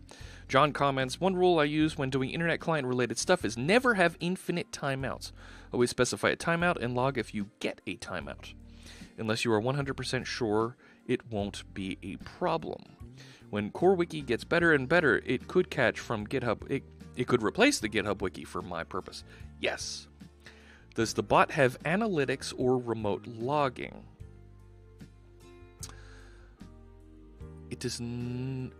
John comments, one rule I use when doing internet client related stuff is never have infinite timeouts. Always specify a timeout and log if you get a timeout. Unless you are 100% sure it won't be a problem. When CoreWiki gets better and better, it could catch from GitHub. It could replace the GitHub wiki for my purpose. Yes. Does the bot have analytics or remote logging? It doesn't.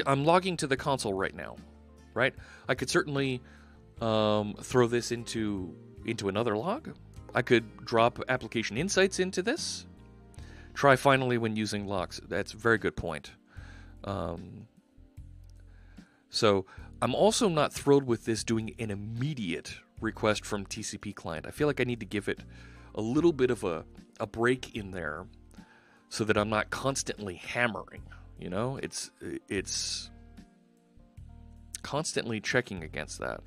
I'm logging to the console right now, right? I could certainly throw this into another log. I could drop application insights into this. Try finally when using logs. That's a very good point. So I'm also not thrilled with this doing an immediate request from TCP client. I feel like I need to give it a little bit of a break in there so that I'm not constantly hammering. You know, it's constantly checking against that.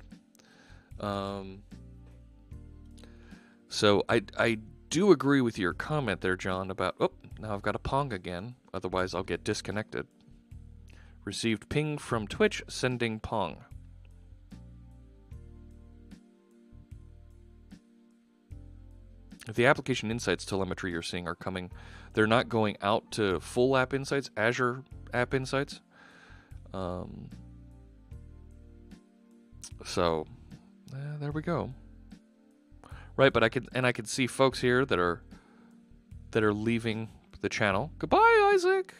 So I do agree with your comment there, John, about, now I've got a Pong again, otherwise I'll get disconnected. Received ping from Twitch, sending Pong. If the application insights telemetry you're seeing are coming, they're not going out to full app insights, Azure app insights. So, there we go. right? But I can see folks here that are leaving the channel. Goodbye, Isaac.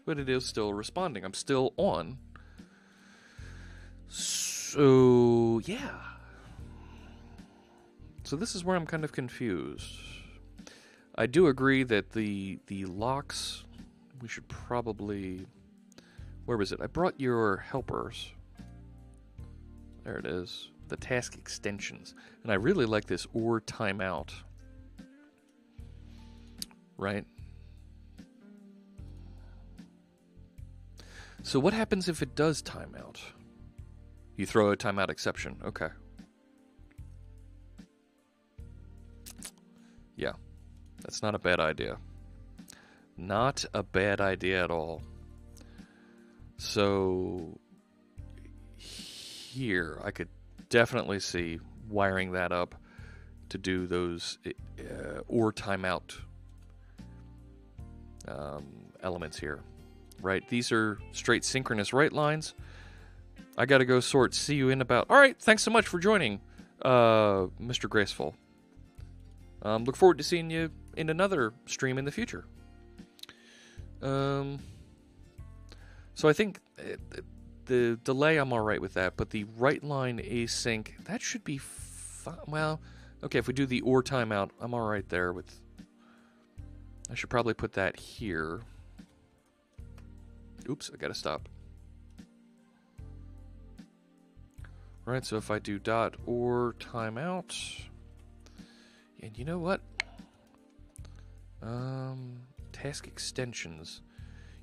But it is still responding. I'm still on. So, yeah. So this is where I'm kind of confused. I do agree that the locks, we should probably... Where was it? I brought your helpers. There it is. The task extensions. And I really like this or timeout. Right? So what happens if it does timeout? You throw a timeout exception. Okay. Yeah. That's not a bad idea. Not a bad idea at all. So here I could definitely see wiring that up to do those or timeout elements here. Right? These are straight synchronous write lines. I gotta go sort. See you in about... Alright, thanks so much for joining, Mr. Graceful. Look forward to seeing you in another stream in the future. So I think the delay, I'm alright with that, but the write line async, that should be fine. Well, okay, if we do the or timeout, I'm alright there with... I should probably put that here. Oops, I gotta stop. Alright, so if I do dot or timeout, and you know what? Task extensions.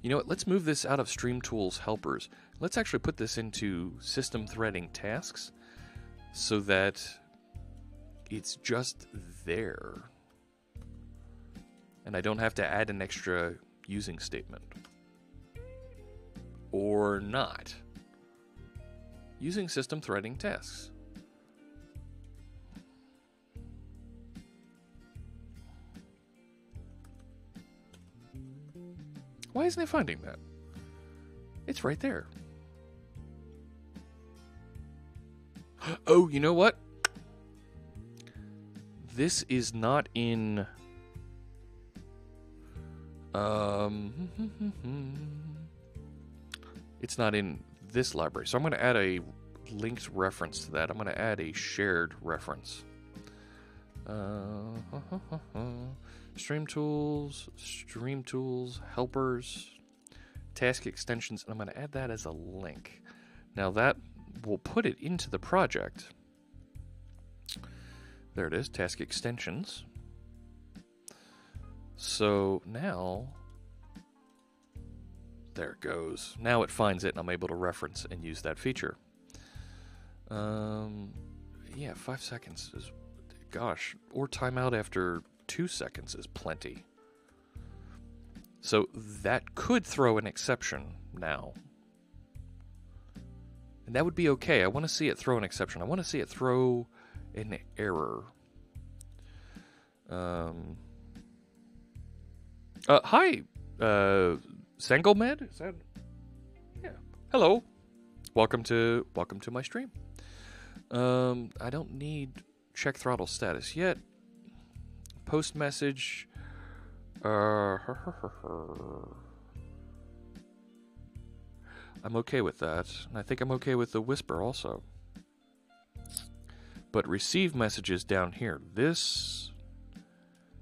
You know what? Let's move this out of Stream Tools helpers. Let's actually put this into system threading tasks so that it's just there. And I don't have to add an extra using statement. Or not. Using system threading tasks. Why isn't it finding that? It's right there. Oh, you know what? This is not in... It's not in this library. So I'm going to add a linked reference to that. I'm going to add a shared reference. Stream Tools, helpers, task extensions, and I'm going to add that as a link. Now that will put it into the project. There it is, task extensions. So now, there it goes. Now it finds it and I'm able to reference and use that feature. Yeah, 5 seconds is, gosh, or timeout after 2 seconds is plenty. So that could throw an exception now. And that would be okay. I want to see it throw an exception. I want to see it throw an error. Hi, Sangomed? Is that... Yeah. Hello. Welcome to my stream. I don't need check throttle status yet. Post message. I'm okay with that. And I think I'm okay with the whisper also. But receive messages down here. This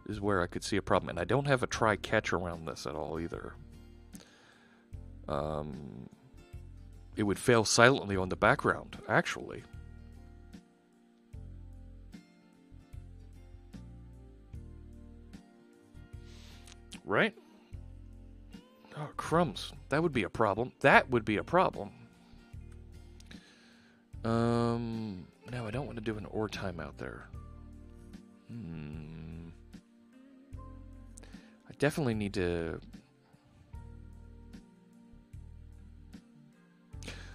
is where I could see a problem. And I don't have a try catch around this at all either. It would fail silently on the background, actually. Right? Oh, crumbs. That would be a problem. That would be a problem. No, I don't want to do an or timeout there. I definitely need to...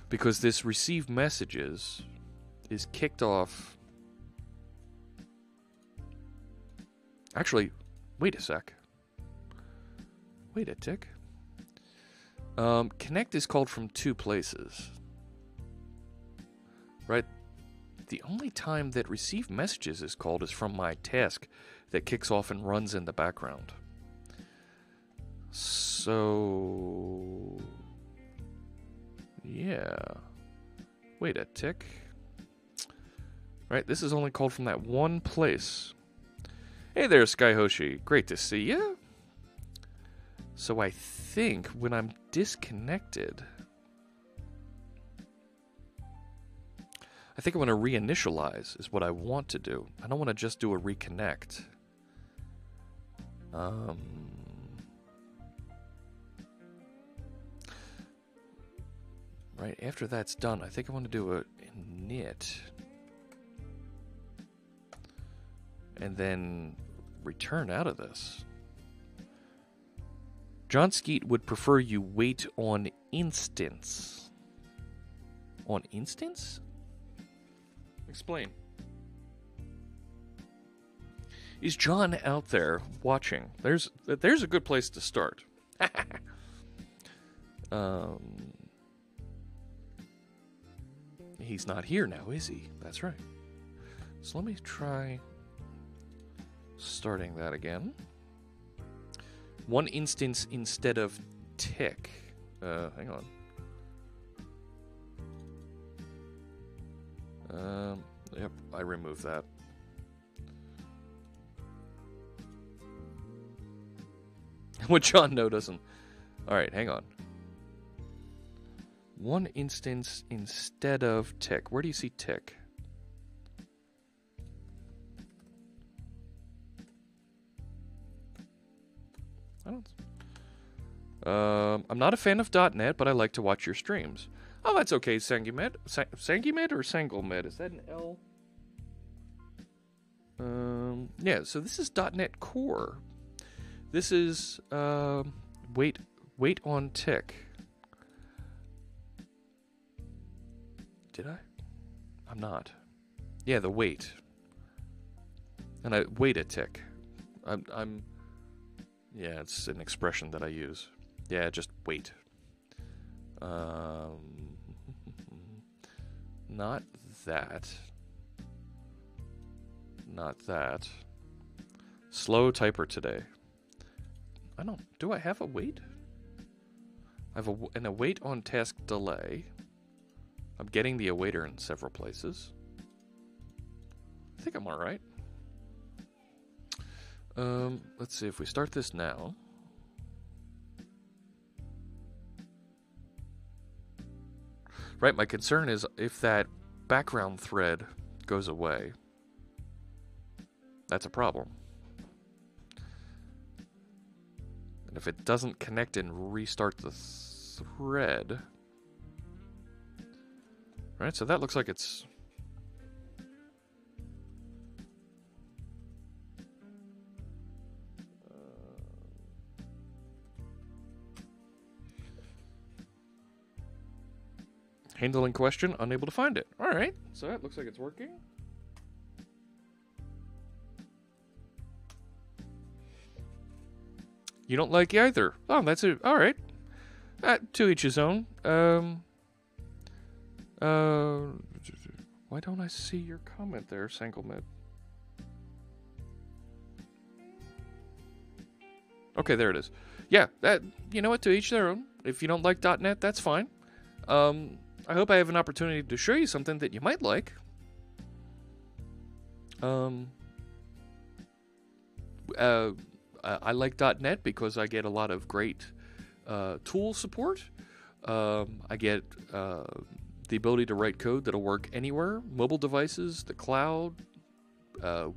Because this receive messages is kicked off... Actually, wait a sec. Wait a tick. Connect is called from 2 places. Right? The only time that receive messages is called is from my task that kicks off and runs in the background. So... yeah. Wait a tick. Right, this is only called from that one place. Hey there, Skyhoshi. Great to see you. So I think when I'm disconnected, I think I want to reinitialize is what I want to do. I don't want to just do a reconnect. Right, after that's done, I think I want to do a init. And then return out of this. John Skeet would prefer you wait on instance. On instance? Explain. Is John out there watching? There's a good place to start. He's not here now, is he? That's right. So let me try starting that again. One instance instead of tick. Hang on. Yep, I removed that. What John know doesn't. Alright, hang on. One instance instead of tick. Where do you see tick? I don't. I'm not a fan of .NET, but I like to watch your streams. Oh, that's okay, Sangumed. Sangumed or Sanglemed? Is that an L? Yeah, so this is .NET Core. This is, wait on tick. Did I? I'm not. Yeah, the wait. And I wait a tick. I'm yeah, it's an expression that I use. Yeah, just wait. Not that. Not that. Slow typer today. Do I have a wait? I have an await on task delay. I'm getting the awaiter in several places. I think I'm alright. Let's see if we start this now. Right, my concern is if that background thread goes away, that's a problem. And if it doesn't connect and restart the thread, right, so that looks like it's handling question, unable to find it. All right, so that looks like it's working. You don't like either. Oh, that's it. All right. To each his own. Why don't I see your comment there, Sanglemed? Okay, there it is. Yeah, that, you know what, to each their own. If you don't like .NET, that's fine. I hope I have an opportunity to show you something that you might like. I like .NET because I get a lot of great tool support. I get the ability to write code that'll work anywhere. Mobile devices, the cloud,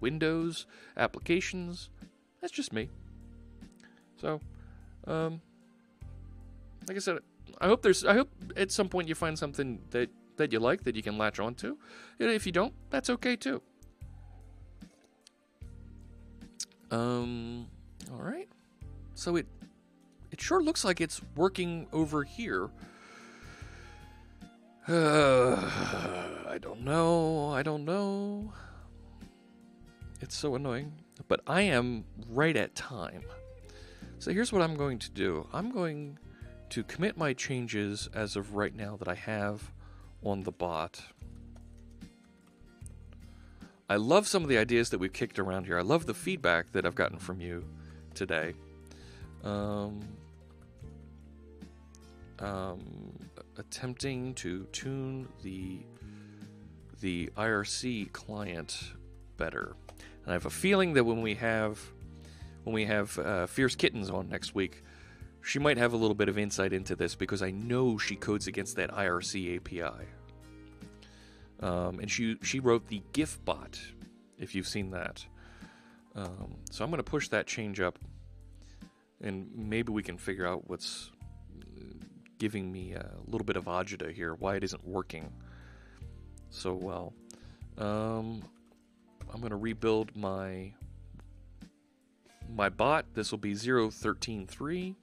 Windows, applications. That's just me. So, like I said, I hope at some point you find something that you like, that you can latch onto. And if you don't, that's okay too. All right. So it sure looks like it's working over here. I don't know. It's so annoying. But I am right at time. So here's what I'm going to do. I'm going to commit my changes as of right now that I have on the bot. I love some of the ideas that we've kicked around here. I love the feedback that I've gotten from you today. Attempting to tune the IRC client better. And I have a feeling that when we have Fierce Kittens on next week, she might have a little bit of insight into this, because I know she codes against that IRC API. And she wrote the GIF bot, if you've seen that. So I'm going to push that change up, and maybe we can figure out what's giving me a little bit of agita here, why it isn't working so well. I'm going to rebuild my bot. This will be 0.13.3.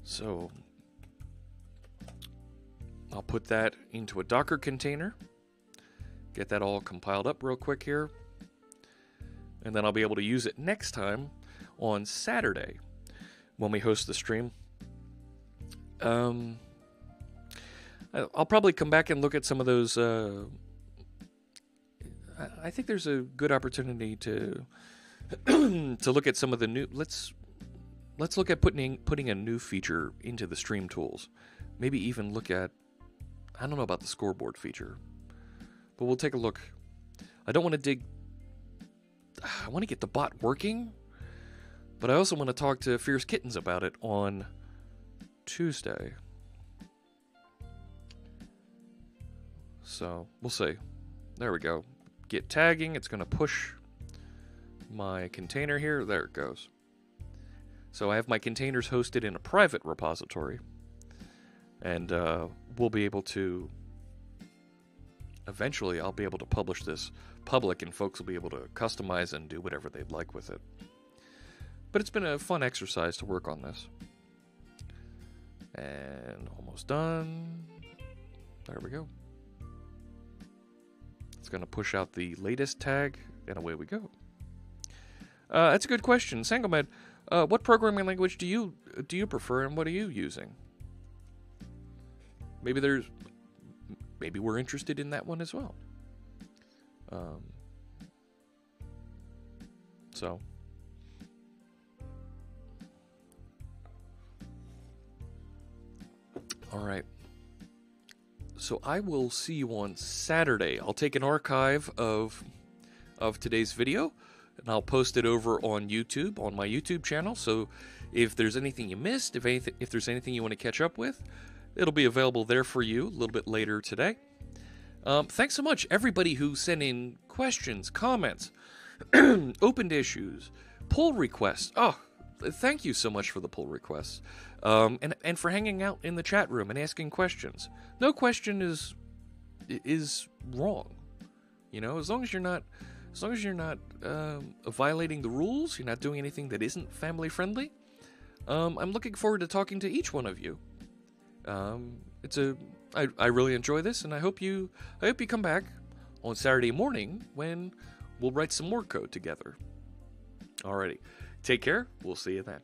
So I'll put that into a Docker container, get that all compiled up real quick here, and then I'll be able to use it next time on Saturday when we host the stream. I'll probably come back and look at some of those. I think there's a good opportunity to to look at some of the new. Let's look at putting a new feature into the stream tools. Maybe even look at, I don't know about the scoreboard feature, but we'll take a look. I don't want to dig. I want to get the bot working, but I also want to talk to Fierce Kittens about it on Tuesday. So we'll see. There we go. Git tagging. It's going to push my container here. There it goes. So I have my containers hosted in a private repository, and we'll be able to, eventually I'll be able to publish this public, and folks will be able to customize and do whatever they'd like with it. But it's been a fun exercise to work on this. And almost done. There we go. It's going to push out the latest tag, and away we go. That's a good question. Sangomed, what programming language do you prefer, and what are you using? Maybe we're interested in that one as well. So all right. So I will see you on Saturday. I'll take an archive of today's video, and I'll post it over on YouTube, on my YouTube channel. So if there's anything you missed, if there's anything you want to catch up with, it'll be available there for you a little bit later today. Thanks so much, everybody who sent in questions, comments, opened issues, pull requests. Oh, thank you so much for the pull requests, and for hanging out in the chat room and asking questions. No question is wrong, you know. As long as you're not violating the rules, you're not doing anything that isn't family friendly. I'm looking forward to talking to each one of you. I really enjoy this, and I hope you come back on Saturday morning when we'll write some more code together. Alrighty, take care. We'll see you then.